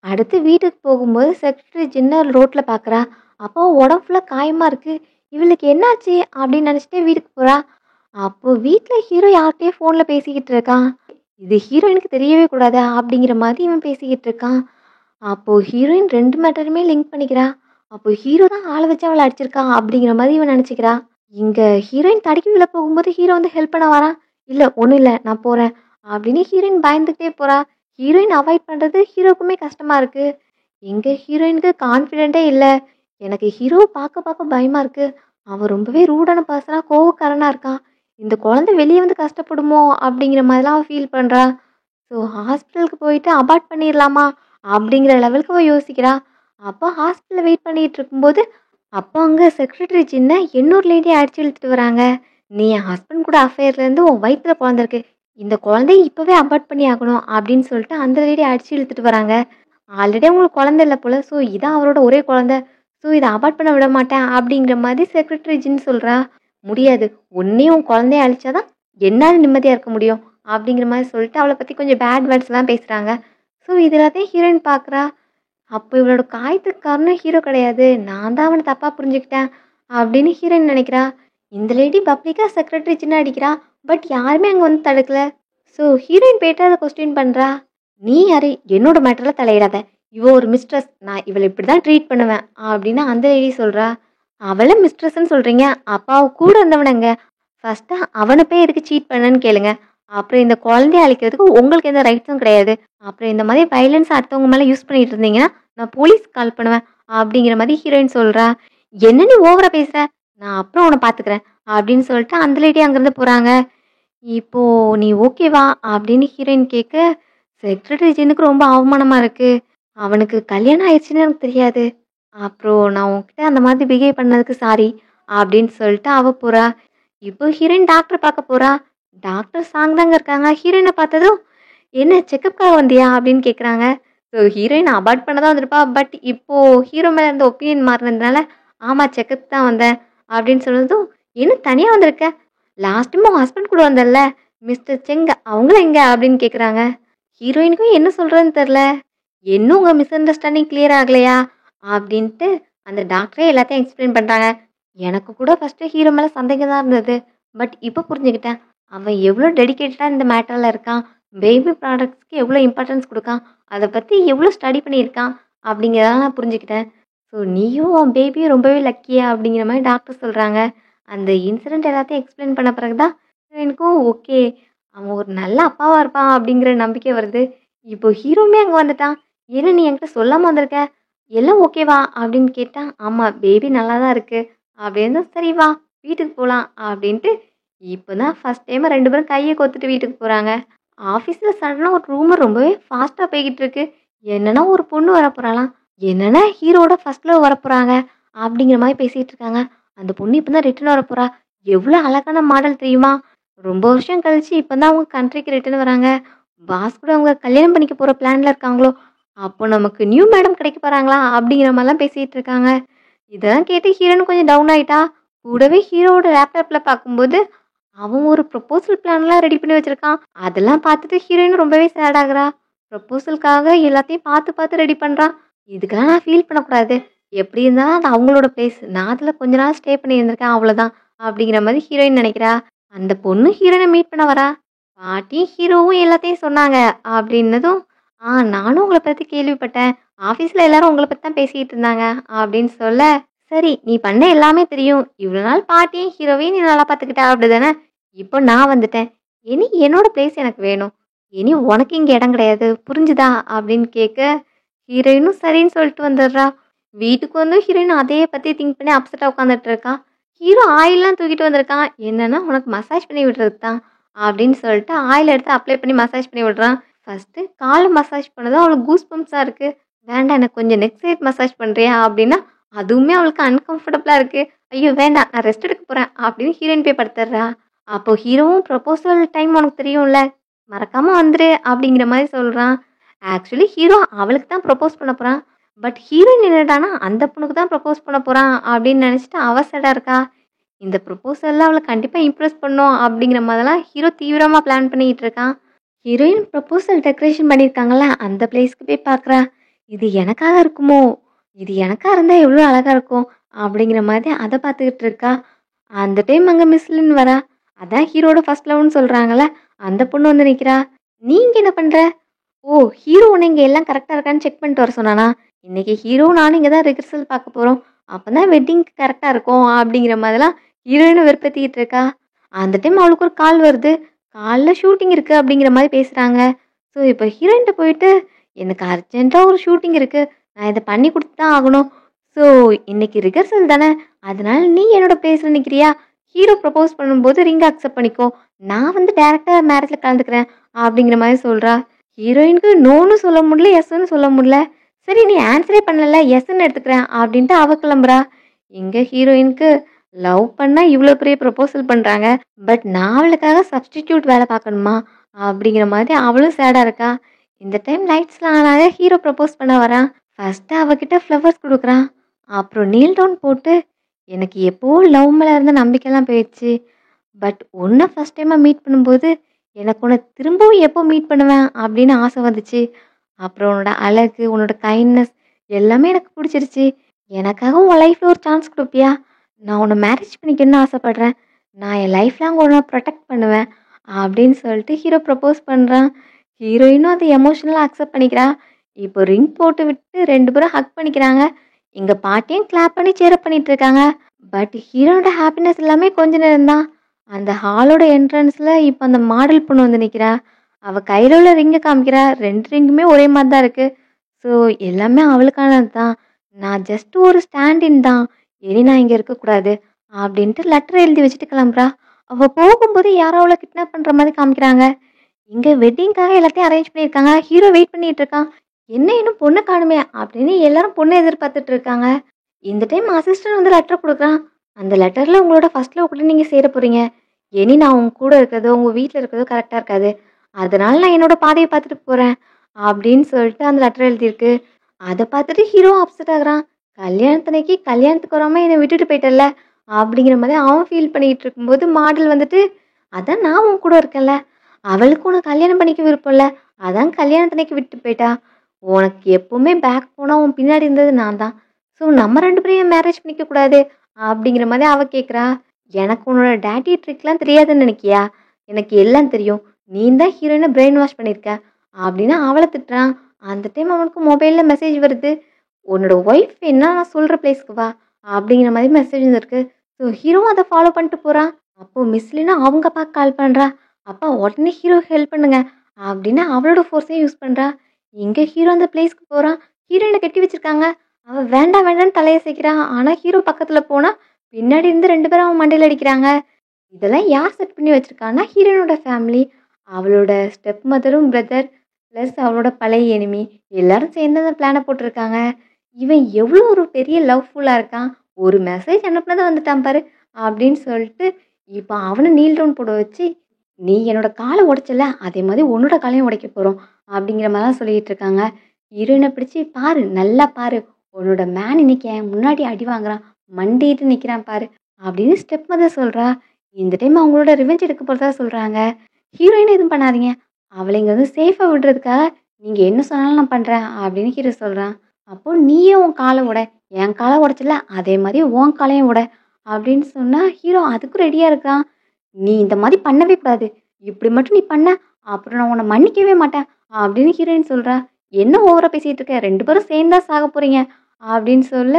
அடுத்து வீட்டுக்கு போகும்போது செக்ரட்டரி ஜின்ன ரோட்டில் பார்க்குறா. அப்போ உடம்பு ஃபுல்லாக காயமாக இருக்குது, இவளுக்கு என்னாச்சு அப்படின்னு நினச்சிட்டே வீட்டுக்கு போகிறா. அப்போது வீட்டில் ஹீரோ யார்கிட்டயே ஃபோனில் பேசிக்கிட்டு இருக்கான். இது ஹீரோயினுக்கு தெரியவே கூடாது அப்படிங்கிற மாதிரி இவன் பேசிக்கிட்டு இருக்கான். அப்போது ஹீரோயின் ரெண்டு மேட்டருமே லிங்க் பண்ணிக்கிறா. அப்போ ஹீரோ தான் ஆளை வச்சு அவளை அடிச்சிருக்கா அப்படிங்கிற மாதிரி இவன் நினச்சிக்கிறா. இங்கே ஹீரோயின் தடுக்கி விழ போகும்போது ஹீரோ வந்து ஹெல்ப் பண்ண வரான். இல்லை ஒன்றும் இல்லை நான் போகிறேன் அப்படின்னு ஹீரோயின் பயந்துக்கிட்டே போகிறா. ஹீரோயின் அவாய்ட் பண்ணுறது ஹீரோக்குமே கஷ்டமாக இருக்குது. எங்கள் ஹீரோயினுக்கு கான்ஃபிடென்ட்டே இல்லை. எனக்கு ஹீரோவை பார்க்க பார்க்க பயமாக இருக்குது. அவன் ரொம்பவே ரூடான பர்சனாக கோவக்காரனாக இருக்கான். இந்த குழந்தை வெளியே வந்து கஷ்டப்படுமோ அப்படிங்கிற மாதிரிலாம் அவள் ஃபீல் பண்ணுறா. ஸோ ஹாஸ்பிட்டலுக்கு போயிட்டு அபார்ட் பண்ணிடலாமா அப்படிங்கிற லெவலுக்கு அவள் யோசிக்கிறா. அப்போ ஹாஸ்பிட்டலில் வெயிட் பண்ணிகிட்டு இருக்கும்போது அப்போ அங்கே செக்ரட்டரி சின்ன இன்னொரு லேடியை அடிச்சு இழுத்துட்டு வராங்க. நீ என் ஹஸ்பண்ட் கூட அஃபேர்லேருந்து உன் வயிற்றுல குழந்தை இருக்கு, இந்த குழந்தைய இப்போவே அபார்ட் பண்ணி ஆகணும் அப்படின்னு சொல்லிட்டு அந்த லேடியை அடிச்சு இழுத்துட்டு வராங்க. ஆல்ரெடி அவங்களுக்கு குழந்தை இல்லை போல், ஸோ இதான் அவரோட ஒரே குழந்தை, ஸோ இதை அபார்ட் பண்ண விட மாட்டேன் அப்படிங்கிற மாதிரி செக்ரட்டரி ஜின் சொல்கிறா. முடியாது, உன்னையும் உன் குழந்தைய அழிச்சாதான் என்னால் நிம்மதியாக இருக்க முடியும் அப்படிங்கிற மாதிரி சொல்லிட்டு அவளை பற்றி கொஞ்சம் பேட் வேர்ட்ஸ்லாம் பேசுகிறாங்க. ஸோ இது எல்லாத்தையும் ஹீரோயின் பார்க்குறா. அப்போ இவளோட காயத்துக்கு காரணம் ஹீரோ கிடையாது, நான் தான் அவனை தப்பாக புரிஞ்சுக்கிட்டேன் அப்படின்னு ஹீரோயின் நினைக்கிறா. இந்த லேடி பப்ளிக்காக செக்ரட்டரி சின்ன அடிக்கிறா, பட் யாருமே அங்கே வந்து தடுக்கல. ஸோ ஹீரோயின் போய்ட்டு அதை கொஸ்டின் பண்ணுறா. நீ யாரு, என்னோட மேட்டரில் தலையிடாத, இவ ஒரு மிஸ்ட்ரஸ், நான் இவளை இப்படி தான் ட்ரீட் பண்ணுவேன் அப்படின்னு அந்த லேடி சொல்கிறா. அவளை மிஸ்ட்ரஸ்ன்னு சொல்கிறீங்க, அப்பா அவ கூட இருந்தவனங்க, ஃபஸ்ட்டாக அவனை போய் எதுக்கு சீட் பண்ணன்னு கேளுங்க. அப்புறம் இந்த குழந்தைய அழிக்கிறதுக்கு உங்களுக்கு எந்த ரைட்ஸும் கிடையாது. அப்புறம் இந்த மாதிரி வைலன்ஸ் அடுத்தவங்க மேலே யூஸ் பண்ணிட்டு இருந்தீங்கன்னா நான் போலீஸ் கால் பண்ணுவேன் அப்படிங்கிற மாதிரி ஹீரோயின் சொல்கிறா. என்ன நீ ஓவராக பேசுகிற, நான் அப்புறம் உன்னை பார்த்துக்கிறேன் அப்படின்னு சொல்லிட்டு அந்த லேடி அங்கேருந்து போகிறாங்க. இப்போது நீ ஓகேவா அப்படின்னு ஹீரோயின் கேட்க செக்ரட்டரி ஜின்னுக்கு ரொம்ப அவமானமாக இருக்குது. அவனுக்கு கல்யாணம் ஆயிடுச்சுன்னு எனக்கு தெரியாது, அப்புறம் நான் உன்கிட்ட அந்த மாதிரி பிஹேவ் பண்ணதுக்கு சாரி அப்படின்னு சொல்லிட்டு அவள் போகிறா. இப்போ ஹீரோயின் டாக்டர் பார்க்க போகிறா. டாக்டர் சாங் தாங்க இருக்காங்க. ஹீரோயினை பார்த்ததும் என்ன செக்கப்காக வந்தியா அப்படின்னு கேட்குறாங்க. ஸோ ஹீரோயின் அபார்ட் பண்ண தான் வந்திருப்பா, பட் இப்போது ஹீரோ மேலே இருந்த ஒப்பீனியன் மாறினதுனால ஆமாம் செக்கப் தான் வந்தேன் அப்படின்னு சொன்னதும் என்ன தனியாக வந்திருக்க, லாஸ்ட் டைம் உன் ஹஸ்பண்ட் கூட வந்தல மிஸ்டர் செங்க, அவங்களும் எங்கே அப்படின்னு கேட்குறாங்க. ஹீரோயினுக்கும் என்ன சொல்கிறதுன்னு தெரில. இன்னும் உங்கள் மிஸ் அண்டர்ஸ்டாண்டிங் கிளியர் ஆகலையா அப்படின்ட்டு அந்த டாக்டரே எல்லாத்தையும் எக்ஸ்பிளைன் பண்ணுறாங்க. எனக்கு கூட ஃபஸ்ட்டு ஹீரோ மேலே சந்தேகம் தான் இருந்தது, பட் இப்போ புரிஞ்சுக்கிட்டேன் அவன் எவ்வளோ டெடிக்கேட்டடாக இந்த மேட்டரில் இருக்கான், பேபி ப்ராடக்ட்ஸ்க்கு எவ்வளோ இம்பார்ட்டன்ஸ் கொடுக்கான், அதை பற்றி எவ்வளோ ஸ்டடி பண்ணியிருக்கான் அப்படிங்கிறதெல்லாம் நான் புரிஞ்சுக்கிட்டேன். ஸோ நீயும் உன் பேபியும் ரொம்பவே லக்கியா அப்படிங்கிற மாதிரி டாக்டர் சொல்கிறாங்க. அந்த இன்சிடெண்ட் எல்லாத்தையும் எக்ஸ்பிளைன் பண்ண பிறகு தான் எனக்கும் ஓகே அவன் ஒரு நல்ல அப்பாவாக இருப்பான் அப்படிங்கிற நம்பிக்கை வருது. இப்போ ஹீரோமே அங்கே வந்துட்டான். ஏன்னா நீ என்கிட்ட சொல்லாமல் வந்திருக்க, எல்லாம் ஓகேவா அப்படின்னு கேட்டான். ஆமாம் பேபி நல்லா தான் இருக்குது அப்படின்னு. சரி வா வீட்டுக்கு போகலாம் அப்படின்ட்டு இப்போ தான் ஃபஸ்ட் டைம் ரெண்டு பேரும் கையை கொத்துட்டு வீட்டுக்கு போகிறாங்க. ஆஃபீஸில் சடனாக ஒரு ரூமர் ரொம்பவே ஃபாஸ்ட்டாக போய்கிட்டு இருக்கு. என்னன்னா ஒரு பொண்ணு வரப்போகிறாளாம், என்னன்னா ஹீரோட ஃபர்ஸ்ட் லவ் வரப்போகிறாங்க அப்படிங்கிற மாதிரி பேசிகிட்டு இருக்காங்க. அந்த பொண்ணு இப்போ தான் ரிட்டர்ன் வரப்போகிறா. எவ்வளோ அழகான மாடல் தெரியுமா, ரொம்ப வருஷம் கழிச்சு இப்போ தான் அவங்க கண்ட்ரிக்கு ரிட்டர்ன் வராங்க. பாஸ் கூட அவங்க கல்யாணம் பண்ணிக்க போகிற பிளானில் இருக்காங்களோ அப்போ நமக்கு நியூ மேடம் கிடைக்க போறாங்களா அப்படிங்கிற மாதிரிலாம் பேசிட்டு இருக்காங்க. இதெல்லாம் கேட்டு ஹீரோயின் கொஞ்சம் டவுன் ஆயிட்டா. கூடவே ஹீரோவோட லேப்டாப்ல பார்க்கும்போது அவன் ஒரு ப்ரொபோசல் பிளான்லாம் ரெடி பண்ணி வச்சிருக்கான். அதெல்லாம் பார்த்துட்டு ஹீரோயின் ரொம்பவே சேட் ஆகுறா. ப்ரொபோசலுக்காக எல்லாத்தையும் பார்த்து பார்த்து ரெடி பண்றான். இதுக்கெல்லாம் நான் ஃபீல் பண்ணக்கூடாது. எப்படி இருந்தாலும் அது அவங்களோட பிளேஸ். நான் அதில கொஞ்ச நாள் ஸ்டே பண்ணி இருந்திருக்கேன் அவ்வளோதான். அப்படிங்கிற மாதிரி ஹீரோயின் நினைக்கிறா. அந்த பொண்ணு ஹீரோயின மீட் பண்ண வரா. பாட்டியும் ஹீரோவும் எல்லாத்தையும் சொன்னாங்க அப்படின்னதும், நானும் உங்கள பத்தி கேள்விப்பட்டேன். ஆஃபீஸ்ல எல்லாரும் உங்கள பத்தி தான் பேசிக்கிட்டு இருந்தாங்க அப்படின்னு சொல்ல, சரி நீ பண்ண எல்லாமே தெரியும். இவ்வளோ நாள் பாட்டியும் ஹீரோவையும் நீ நல்லா பார்த்துக்கிட்ட அப்படிதானே? இப்போ நான் வந்துட்டேன். இனி என்னோட பிளேஸ் எனக்கு வேணும். இனி உனக்கு இங்க இடம் கிடையாது. புரிஞ்சுதா? அப்படின்னு கேட்க, ஹீரோயினும் சரின்னு சொல்லிட்டு வந்துடுறா. வீட்டுக்கு வந்து ஹீரோயின் அதையே பத்தி திங்க் பண்ணி அப்செட்டா உட்காந்துட்டு இருக்கா. ஹீரோ ஆயில்லாம் தூக்கிட்டு வந்திருக்கான். என்னன்னா உனக்கு மசாஜ் பண்ணி விடுறதுக்கு தான் அப்படின்னு சொல்லிட்டு ஆயில் எடுத்து அப்ளை பண்ணி மசாஜ் பண்ணி விடுறான். ஃபர்ஸ்ட்டு கால்ல மசாஜ் பண்ணதும் அவளுக்கு கூஸ் பம்ப்ஸா இருக்கு. வேண்டாம் எனக்கு கொஞ்சம் நெக் சைட் மசாஜ் பண்றியா? அப்படின்னா அதுவுமே அவளுக்கு அன்கம்ஃபர்டபுளா இருக்கு. ஐயோ வேண்டாம் நான் ரெஸ்ட் எடுக்க போறேன் அப்படின்னு ஹீரோயின் போய் படுத்துடுறா. அப்போ ஹீரோவும் ப்ரொபோசல் டைம் உனக்கு தெரியும்ல, மறக்காம வந்துரு அப்படிங்கிற மாதிரி சொல்றான். ஆக்சுவலி ஹீரோ அவளுக்கு தான் ப்ரொபோஸ் பண்ண போறான். பட் ஹீரோயின் என்னடான்னா அந்த பொண்ணுக்கு தான் ப்ரொபோஸ் பண்ண போறான் அப்படின்னு நினைச்சிட்டு அவ சேடா இருக்கா. இந்த ப்ரொபோசல்ல அவளை கண்டிப்பா இம்ப்ரெஸ் பண்ணும் அப்படிங்கிற மாதிரிலாம் ஹீரோ தீவிரமா பிளான் பண்ணிட்டு இருக்கான். ஹீரோயின் ப்ரொபோசல் டெக்கரேஷன் பண்ணியிருக்காங்கல்ல அந்த பிளேஸ்க்கு போய் பார்க்குறா. இது எனக்காக இருக்குமோ? இது எனக்கா இருந்தா எவ்வளோ அழகா இருக்கும் அப்படிங்கிற மாதிரி அதை பார்த்துக்கிட்டு இருக்கா. அந்த டைம் அங்கே மிஸ்லின் வரா. அதான் ஹீரோட ஃபர்ஸ்ட் லவ்னு சொல்றாங்கல்ல அந்த பொண்ணு வந்து நிற்கிறா. நீங்க என்ன பண்ற? ஓ! ஹீரோ உன்ன இங்க எல்லாம் கரெக்ட்டா இருக்கான்னு செக் பண்ணிட்டு வர சொன்னானா? இன்னைக்கு ஹீரோவும் நானும் இங்க தான் ரிஹர்சல் பார்க்க போறோம். அப்பதான் வெட்டிங்க்கு கரெக்ட்டா இருக்கும் அப்படிங்கிற மாதிரிலாம் ஹீரோயினும் வெறுப்பேத்திக்கிட்டு இருக்கா. அந்த டைம் அவளுக்கு ஒரு கால் வருது. காலைல ஷூட்டிங் இருக்கு அப்படிங்கிற மாதிரி பேசுறாங்க. ஸோ இப்போ ஹீரோயின்ட்ட போயிட்டு எனக்கு அர்ஜென்ட்டா ஒரு ஷூட்டிங் இருக்கு. நான் இத பண்ணி குடுத்து தான் ஆகணும். ஸோ இன்னைக்கு ரிஹர்சல் தானே. அதனால நீ என்னோட பிளேஸ்ல நிக்கிறியா? ஹீரோ ப்ரப்போஸ் பண்ணும்போது ரிங் அக்செப்ட் பண்ணிக்கோ. நான் வந்து டைரக்ட்டா மேரேஜ்ல கலந்துக்கிறேன் அப்படிங்கிற மாதிரி சொல்றா. ஹீரோயினுக்கு நோன்னு சொல்ல முடியல, எஸ்ன்னு சொல்ல முடியல. சரி நீ ஆன்சரே பண்ணல, எஸ்ன்னு எடுத்துக்கிறேன் அப்படின்ட்டு அவ கிளம்புறா. இங்க ஹீரோயினுக்கு லவ் பண்ணா இவ்வளோ பெரிய ப்ரொபோசல் பண்றாங்க. பட் நான் அவளுக்காக சப்ஸ்டிடியூட் வேலை பார்க்கணுமா? அப்படிங்கிற மாதிரி அவளும் சேடா இருக்கா. இந்த டைம் லைட்ஸ்லாம் ஆன் ஆக ஹீரோ ப்ரப்போஸ் பண்ண வரான். ஃபர்ஸ்ட் அவகிட்ட ஃப்ளவர்ஸ் குடுக்குறான். அப்புறம் நீல் டவுன் போட்டு எனக்கு எப்போ லவ் மேல இருந்த நம்பிக்கைலாம் போயிடுச்சு. பட் உன்னை ஃபர்ஸ்ட் டைமா மீட் பண்ணும்போது எனக்கு உன்னை திரும்பவும் எப்போ மீட் பண்ணுவேன் அப்படின்னு ஆசை வந்துச்சு. அப்புறம் உன்னோட அழகு, உன்னோட கைண்ட்னஸ் எல்லாமே எனக்கு பிடிச்சிருச்சு. எனக்காக உன் லைஃப்ல ஒரு சான்ஸ் குடுப்பியா? நான் உன்னை மேரேஜ் பண்ணிக்கணும்னு ஆசைப்படுறேன். நான் என் லைஃப் லாங் உன்னை ப்ரொடெக்ட் பண்ணுவேன் அப்படின்னு சொல்லிட்டு ஹீரோ ப்ரப்போஸ் பண்ணுறான். ஹீரோயினும் அதை எமோஷனலாக அக்செப்ட் பண்ணிக்கிறா. இப்போ ரிங் போட்டு விட்டு 2 பேரும் ஹக் பண்ணிக்கிறாங்க. எங்க பாட்டியும் கிளாப் பண்ணி சேரப் பண்ணிட்டு இருக்காங்க. பட் ஹீரோனோட ஹாப்பினஸ் எல்லாமே கொஞ்ச நேரம் தான். அந்த ஹாலோட என்ட்ரன்ஸ்ல இப்போ அந்த மாடல் பொண்ணு வந்து நிற்கிறா. அவ கையில உள்ள ரிங்கை காமிக்கிறா. 2 ரிங்குமே ஒரே மாதிரி தான் இருக்கு. ஸோ எல்லாமே அவளுக்கானது தான். நான் ஜஸ்ட் ஒரு ஸ்டாண்டின் தான். இனி நான் இங்கே இருக்கக்கூடாது அப்படின்ட்டு லெட்டர் எழுதி வச்சுட்டு கிளம்புறா. அவ போகும்போது யாரோ அவளை கிட்னாப் பண்ற மாதிரி காமிக்கிறாங்க. இங்க வெட்டிங்காக எல்லாத்தையும் அரேஞ்ச் பண்ணியிருக்காங்க. ஹீரோ வெயிட் பண்ணிட்டு இருக்கான். என்ன இன்னும் பொண்ணு காணுமே அப்படின்னு எல்லாரும் பொண்ணை எதிர்பார்த்துட்டு இருக்காங்க. இந்த டைம் அசிஸ்டன்ட் வந்து லெட்டர் கொடுக்குறான். அந்த லெட்டர்ல உங்களோட ஃபர்ஸ்ட் லவ் கூட நீங்க சேர போறீங்க. இனி நான் உங்க கூட இருக்கிறதோ உங்க வீட்டில் இருக்கிறதோ கரெக்டா இருக்காது. அதனால நான் என்னோட பாதையை பார்த்துட்டு போறேன் அப்படின்னு சொல்லிட்டு அந்த லெட்டர் எழுதியிருக்கு. அதை பார்த்துட்டு ஹீரோ அப்செட் ஆகுறான். கல்யாணத்தன்னைக்கு கல்யாணத்துக்கு வராம என்னை விட்டுட்டு போயிட்டல அப்படிங்கிற மாதிரி அவன் ஃபீல் பண்ணிட்டு இருக்கும்போது மாடல் வந்துட்டு அதான் நான் உன் கூட இருக்கேன்ல, அவளுக்கு உனக்கு கல்யாணம் பண்ணிக்க விருப்பம் இல்லை, அதான் கல்யாணத்தன்னைக்கு விட்டு போயிட்டா. உனக்கு எப்பவுமே பேக் போனா உன் பின்னாடி இருந்தது நான் தான். ஸோ நம்ம 2 பேரையும் மேரேஜ் பண்ணிக்க கூடாது அப்படிங்கிற மாதிரி அவ கேட்குறா. எனக்கு உன்னோட டேட்டி ட்ரிக்லாம் தெரியாதுன்னு நினைக்கியா? எனக்கு எல்லாம் தெரியும். நீ தான் ஹீரோயினை பிரெயின் வாஷ் பண்ணியிருக்க அப்படின்னு அவளை திட்டுறான். அந்த டைம் அவனுக்கு மொபைலில் மெசேஜ் வருது. உன்னோட ஒய்ஃப் என்ன நான் சொல்கிற பிளேஸ்க்கு வா அப்படிங்கிற மாதிரி மெசேஜ் வந்துருக்கு. ஸோ ஹீரோவும் அதை ஃபாலோ பண்ணிட்டு போகிறான். அப்போ மிஸ்லினா அவங்க அப்பாவுக்கு கால் பண்ணுறா. அப்பா உடனே ஹீரோ ஹெல்ப் பண்ணுங்க அப்படின்னு அவளோட ஃபோர்ஸையும் யூஸ் பண்ணுறா. இங்கே ஹீரோ அந்த பிளேஸ்க்கு போகிறான். ஹீரோயினை கட்டி வச்சிருக்காங்க. அவன் வேண்டாம் வேண்டாம்னு தலையை சேர்க்கிறான். ஆனால் ஹீரோ பக்கத்தில் போனால் பின்னாடி இருந்து 2 பேரும் அவன் மண்டையில் அடிக்கிறாங்க. இதெல்லாம் யார் செட் பண்ணி வச்சிருக்கான்னா ஹீரோயினோட ஃபேமிலி. அவளோட ஸ்டெப் மதரும் பிரதர் ப்ளஸ் அவளோட பழைய எனிமி எல்லாரும் சேர்ந்து அந்த பிளானை போட்டிருக்காங்க. இவன் எவ்வளோ ஒரு பெரிய லவ்ஃபுல்லாக இருக்கான். ஒரு மெசேஜ் அனுப்புனதை வந்துட்டான் பாரு அப்படின்னு சொல்லிட்டு இப்போ அவனை நீல் டவுன் போட வச்சு நீ என்னோட காலை உடைச்சல அதே மாதிரி உன்னோட காலையும் உடைக்க போகிறோம் அப்படிங்கிற மாதிரிலாம் சொல்லிட்டு இருக்காங்க. ஹீரோயினை பிடிச்சி பாரு, நல்லா பாரு, உன்னோட மேன் இன்னைக்கு என் முன்னாடி அடி வாங்குறான், மண்டிட்டு நிக்கிறான் பாரு அப்படின்னு ஸ்டெப் மதர் சொல்றா. இந்த டைம் அவங்களோட ரிவெஞ்ச் எடுக்க போறதா சொல்றாங்க. ஹீரோயின் எதுவும் பண்ணாதீங்க, அவளை இங்க வந்து சேஃபா விடுறதுக்காக நீங்க என்ன சொன்னாலும் நான் பண்றேன் அப்படின்னு ஹீரோ சொல்றான். அப்போ நீயே உன் காலை உட, என் காலை உடைச்சல அதே மாதிரி உன் காலையும் உட அப்படின்னு சொன்னா ஹீரோ அதுக்கும் ரெடியா இருக்கான். நீ இந்த மாதிரி பண்ணவே கூடாது, இப்படி மட்டும் நீ பண்ண அப்புறம் நான் உன்னை மன்னிக்கவே மாட்டேன் அப்படின்னு ஹீரோயின் சொல்றா. என்ன ஓவரா பேசிட்டு இருக்க, ரெண்டு பேரும் சேர்ந்தா சாக போறீங்க அப்படின்னு சொல்ல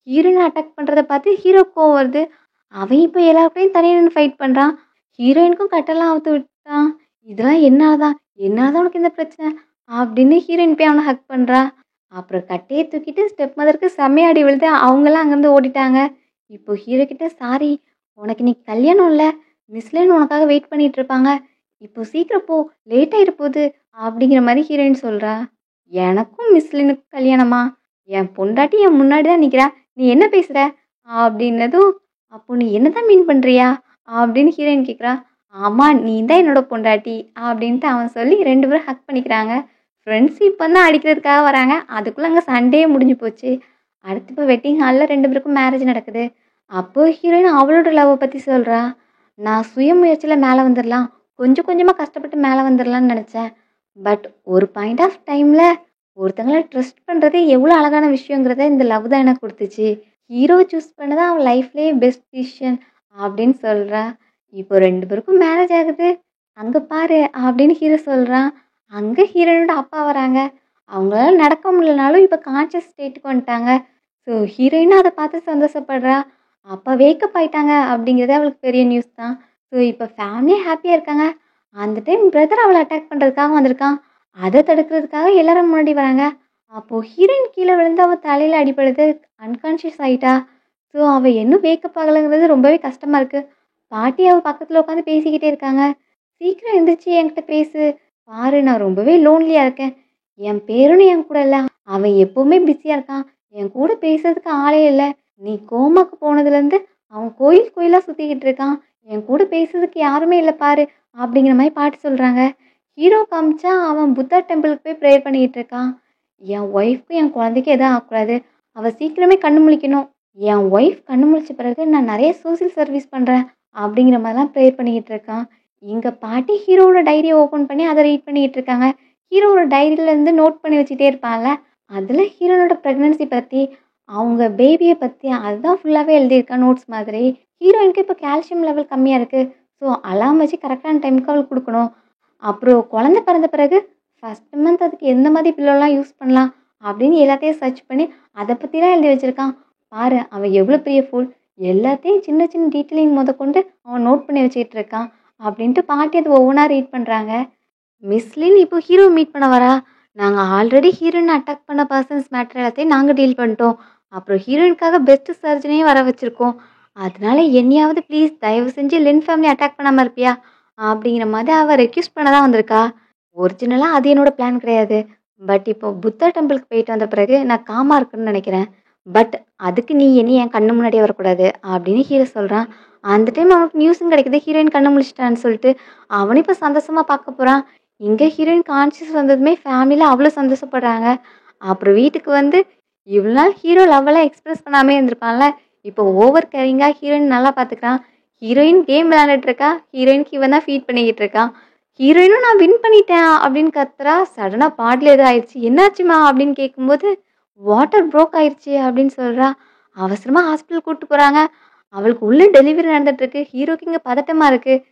ஹீரோயின் அட்டாக் பண்றதை பார்த்து ஹீரோ கோவம் வருது. அவன் இப்போ எல்லாருக்கையும் தனியாக நின்று ஃபைட் பண்றான். ஹீரோயினுக்கும் கட்டெல்லாம் அவுத்து விட்டான். இதெல்லாம் என்னாதான் உனக்கு இந்த பிரச்சனை அப்படின்னு ஹீரோயின் போய் அவனை ஹக் பண்றா. அப்புறம் கட்டையை தூக்கிட்டு ஸ்டெப் மதருக்கு செம்மையாடி விழுது. அவங்களாம் அங்கேருந்து ஓடிட்டாங்க. இப்போ ஹீரோ கிட்ட சாரி, உனக்கு இன்னைக்கு கல்யாணம் இல்லை, மிஸ்லேன்னு உனக்காக வெயிட் பண்ணிட்டு இருப்பாங்க, இப்போ சீக்கிரம் போ, லேட் ஆயிட போகுது அப்படிங்கிற மாதிரி ஹீரோயின் சொல்றா. எனக்கும் மிஸ்லினுக்கும் கல்யாணமா, என் பொண்டாட்டி என் முன்னாடி தான் நிற்கிறா, நீ என்ன பேசுற அப்படின்னதும் அப்போ நீ என்னதான் மீன் பண்றியா அப்படின்னு ஹீரோயின் கேட்குறா. ஆமா, நீ தான் என்னோட பொண்டாட்டி அப்படின்ட்டு அவன் சொல்லி ரெண்டு பேரும் ஹக் பண்ணிக்கிறாங்க. ஃப்ரெண்ட்ஸ் இப்போ தான் அடிக்கிறதுக்காக வராங்க, அதுக்குள்ளே அங்கே சண்டே முடிஞ்சு போச்சு. அடுத்து இப்போ வெட்டிங் ஹாலில் ரெண்டு பேருக்கும் மேரேஜ் நடக்குது. அப்போ ஹீரோயின் அவளோட லவ்வை பற்றி சொல்கிறா. நான் சுயமுயற்சியில் மேலே வந்துடலாம், கொஞ்சம் கொஞ்சமாக கஷ்டப்பட்டு மேலே வந்துடலான்னு நினச்சேன். பட் ஒரு பாயிண்ட் ஆஃப் டைமில் ஒருத்தங்களை ட்ரஸ்ட் பண்ணுறது எவ்வளோ அழகான விஷயங்கிறத இந்த லவ் தான் எனக்கு கொடுத்துச்சு. ஹீரோ சூஸ் பண்ணதான் அவன் லைஃப்லேயே பெஸ்ட் டிசிஷன் அப்படின்னு சொல்கிறா. இப்போ ரெண்டு பேருக்கும் மேரேஜ் ஆகுது, அங்கே பாரு அப்படின்னு ஹீரோ சொல்கிறான். அங்கே ஹீரோனோட அப்பா வராங்க. அவங்களால நடக்க முடியலனாலும் இப்போ கான்ஷியஸ் ஸ்டேட்டுக்கு வந்துட்டாங்க. ஸோ ஹீரோயினும் அதை பார்த்து சந்தோஷப்படுறா. அப்பா வேக்கப் ஆயிட்டாங்க அப்படிங்கிறதே அவளுக்கு பெரிய நியூஸ் தான். ஸோ இப்போ ஃபேமிலியே ஹாப்பியாக இருக்காங்க. அந்த டைம் பிரதர் அவளை அட்டாக் பண்ணுறதுக்காக வந்திருக்கான். அதை தடுக்கிறதுக்காக எல்லாரும் முன்னாடி வராங்க. அப்போது ஹீரோயின் கீழே விழுந்து அவள் தலையில் அடிபடுது, அன்கான்ஷியஸ் ஆகிட்டா. ஸோ அவள் இன்னும் வேக்கப் ஆகலைங்கிறது ரொம்பவே கஷ்டமாக இருக்குது. பாட்டி அவள் பக்கத்தில் உட்காந்து பேசிக்கிட்டே இருக்காங்க. சீக்கிரம் எழுந்திரிச்சு என்கிட்ட பேசு, பாரு நான் ரொம்பவே லோன்லியாக இருக்கேன், என் பேருன்னு என் கூட இல்லை, அவன் எப்போவுமே பிஸியாக இருக்கான், என் கூட பேசுறதுக்கு ஆளே இல்லை, நீ கோமாக்கு போனதுலேருந்து அவன் கோயில் கோயிலாக சுற்றிக்கிட்டு இருக்கான், என் கூட பேசுறதுக்கு யாருமே இல்லை பாரு அப்படிங்கிற மாதிரி பாட்டு சொல்கிறாங்க. ஹீரோ காமிச்சா அவன் புத்தா டெம்பிளுக்கு போய் ப்ரேயர் பண்ணிக்கிட்டு இருக்கான். என் ஒய்ஃப்க்கும் என் குழந்தைக்கும் எதுவும் ஆகக்கூடாது, அவள் சீக்கிரமே கண்ணு முழிக்கணும், என் ஒய்ஃப் கண்ணு முழிச்ச பிறகு நான் நிறைய சோசியல் சர்வீஸ் பண்ணுறேன் அப்படிங்கிற மாதிரிலாம் ப்ரேயர் பண்ணிக்கிட்டு இருக்கான். இங்கே பாட்டி ஹீரோவோட டைரியை ஓப்பன் பண்ணி அதை ரீட் பண்ணிக்கிட்டு இருக்காங்க. ஹீரோவோட டைரியிலேருந்து நோட் பண்ணி வச்சுட்டே இருப்பான்ல, அதில் ஹீரோனோட ப்ரெக்னன்சி பற்றி, அவங்க பேபியை பற்றி அதுதான் ஃபுல்லாகவே எழுதியிருக்கான் நோட்ஸ் மாதிரி. ஹீரோயினுக்கு இப்போ கால்சியம் லெவல் கம்மியாக இருக்குது, ஸோ அலாம் வச்சு கரெக்டான டைமுக்கு அவளுக்கு கொடுக்கணும். அப்புறம் குழந்தை பிறந்த பிறகு ஃபஸ்ட் மந்த் அதுக்கு எந்த மாதிரி பில்லோலாம் யூஸ் பண்ணலாம் அப்படின்னு எல்லாத்தையும் சர்ச் பண்ணி அதை பற்றிலாம் எழுதி வச்சுருக்கான். பாரு அவன் எவ்வளோ பெரிய ஃபுல், எல்லாத்தையும் சின்ன சின்ன டீட்டெயிலிங் கொண்டு அவன் நோட் பண்ணி வச்சுக்கிட்டு இருக்கான் அப்படின்ட்டு பாட்டி அது ஒவ்வொன்றா ரீட் பண்ணுறாங்க. மிஸ்லின் இப்போ ஹீரோ மீட் பண்ண வரா. நாங்கள் ஆல்ரெடி ஹீரோயின் அட்டாக் பண்ண பர்சன்ஸ் மேட்டர் எல்லாத்தையும் நாங்கள் டீல் பண்ணிட்டோம், அப்புறம் ஹீரோயினுக்காக பெஸ்ட் சர்ஜனையும் வர வச்சுருக்கோம், அதனால என்னையாவது ப்ளீஸ் தயவு செஞ்சு லின் ஃபேமிலி அட்டாக் பண்ணாமல் இருப்பியா அப்படிங்கிற மாதிரி அவள் ரெக்யூஸ்ட் பண்ண தான் வந்திருக்கா. ஒரிஜினலாக அது என்னோட பிளான் கிடையாது, பட் இப்போ புத்தா டெம்பிளுக்கு போயிட்டு வந்த பிறகு நான் காமாக இருக்குன்னு நினைக்கிறேன், பட் அதுக்கு நீ என்னை என் கண்ணு முன்னாடியே வரக்கூடாது அப்படின்னு ஹீரோ சொல்கிறான். அந்த டைம் அவனுக்கு நியூஸும் கிடைக்குது, ஹீரோயின் கண்ணு முழிச்சிட்டான்னு சொல்லிட்டு அவனும் இப்போ சந்தோஷமாக பார்க்க போகிறான். இங்கே ஹீரோயின் கான்ஷியஸ் வந்ததுமே ஃபேமிலியில் அவ்வளோ சந்தோஷப்படுறாங்க. அப்புறம் வீட்டுக்கு வந்து இவ்வளோ நாள் ஹீரோ லவ்வெல்லாம் எக்ஸ்பிரஸ் பண்ணாமே இருந்திருப்பான்ல, இப்போ ஓவர் கேரிங்காக ஹீரோயின் நல்லா பார்த்துக்கிறான். ஹீரோயின் கேம் விளையாண்டுட்டு இருக்கா, ஹீரோயினுக்கு இவன் தான் ஃபீட் பண்ணிக்கிட்டு இருக்கான். ஹீரோயினும் நான் வின் பண்ணிட்டேன் அப்படின்னு கத்துறா. சடனாக பாட்டில் எதுவும் ஆயிடுச்சு, என்னாச்சுமா அப்படின்னு கேட்கும்போது வாட்டர் ப்ரோக் ஆயிடுச்சு அப்படின்னு சொல்கிறா. அவசரமாக ஹாஸ்பிட்டல் கூப்பிட்டு போகிறாங்க. அவளுக்கு உள்ளே டெலிவரி நடந்துட்டுருக்கு. ஹீரோக்கு இங்கே பதட்டமாக இருக்குது.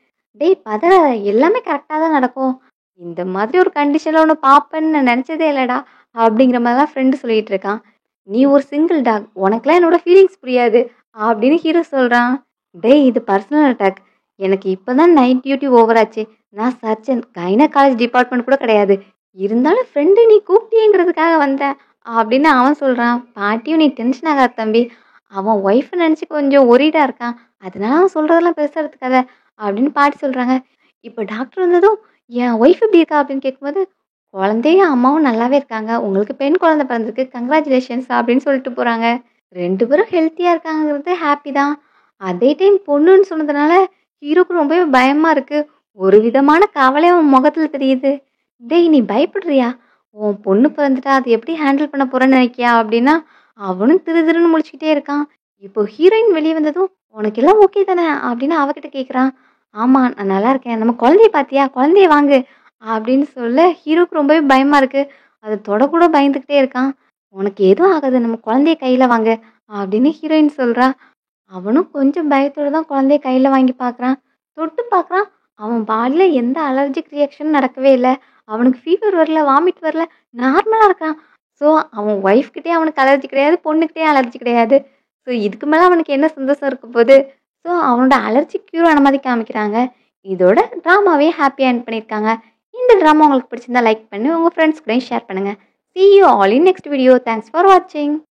டேய் பதற, எல்லாமே கரெக்டாக தான் நடக்கும், இந்த மாதிரி ஒரு கண்டிஷனில் ஒன்று பார்ப்பேன்னு நான் நினச்சதே இல்லைடா அப்படிங்கிற மாதிரிலாம் ஃப்ரெண்டு சொல்லிகிட்டு இருக்கான். நீ ஒரு சிங்கிள் டாக், உனக்குலாம் என்னோட ஃபீலிங்ஸ் புரியாது அப்படின்னு ஹீரோ சொல்கிறான். டேய் இது பர்சனல் அட்டாக், எனக்கு இப்போ தான் நைட் டியூட்டி ஓவர் ஆச்சு, நான் சர்ஜன், கைனகாலஜி டிபார்ட்மெண்ட் கூட கிடையாது, இருந்தாலும் ஃப்ரெண்டு நீ கூப்பிட்டியேங்கிறதுக்காக வந்தேன் அப்படின்னு அவன் சொல்கிறான். பாட்டியும் நீ டென்ஷன் ஆகாத தம்பி, அவன் ஒய்ஃபை நினச்சி கொஞ்சம் ஒரீடாக இருக்கான், அதனால அவன் சொல்கிறதெல்லாம் பெருசாக எடுத்துக்காத அப்படின்னு பாட்டி சொல்கிறாங்க. இப்போ டாக்டர் வந்ததும் என் ஒய்ஃப் எப்படி இருக்கா அப்படின்னு கேட்கும்போது குழந்தையும் அம்மாவும் நல்லாவே இருக்காங்க, உங்களுக்கு பெண் குழந்தை பிறந்திருக்கு, கங்க்ராச்சுலேஷன்ஸ் அப்படின்னு சொல்லிட்டு போகிறாங்க. ரெண்டு பேரும் ஹெல்த்தியாக இருக்காங்கிறது ஹாப்பி தான். அதே டைம் பொண்ணுன்னு சொன்னதுனால ஹீரோக்கு ரொம்பவே பயமாக இருக்குது. ஒரு விதமான கவலை அவன் முகத்தில் தெரியுது. டேய் நீ பயப்படுறியா, உன் பொண்ணு பிறந்துட்டா அது எப்படி ஹேண்டில் பண்ண போறேன்னு நினைக்கியா அப்படின்னா அவனும் திரு திருன்னு முழிச்சுக்கிட்டே இருக்கான். இப்போ ஹீரோயின் வெளியே வந்ததும் உனக்கு எல்லாம் ஓகே தானே அப்படின்னு அவகிட்ட கேட்குறான். ஆமா நான் நல்லா இருக்கேன், நம்ம குழந்தைய பாத்தியா, குழந்தைய வாங்கு அப்படின்னு சொல்ல ஹீரோக்கு ரொம்பவே பயமா இருக்கு. அதை தொடக்கூட பயந்துக்கிட்டே இருக்கான். உனக்கு எதுவும் ஆகாது, நம்ம குழந்தைய கையில வாங்க அப்படின்னு ஹீரோயின் சொல்றா. அவனும் கொஞ்சம் பயத்தோட தான் குழந்தைய கையில வாங்கி பார்க்குறான். தொட்டு பார்க்குறான். அவன் பாடியில எந்த அலர்ஜிக் ரியாக்ஷனும் நடக்கவே இல்ல. அவனுக்கு ஃபீவர் வரல, வாமிட் வரல. நார்மலா இருக்கான். ஸோ அவன் ஒய்ஃப் கிட்டயே அவனுக்கு அலர்ஜி கிடையாது. பொண்ணுகிட்டயே அலர்ஜி கிடையாது. ஸோ இதுக்கு மேல அவனுக்கு என்ன சந்தோஷம் இருக்க போகுது? ஸோ அவனோட அலர்ஜி க்யூர் ஆன மாரி காமிக்கிறாங்க. இதோட ட்ராமாவே ஹேப்பியா எண்ட் பண்ணியிருக்காங்க. இந்த ட்ராமா உங்களுக்கு பிடிச்சிருந்தா லைக் பண்ணி உங்க ஃப்ரெண்ட்ஸ் கூடயும் ஷேர் பண்ணுங்க. See you all in next video. Thanks for watching.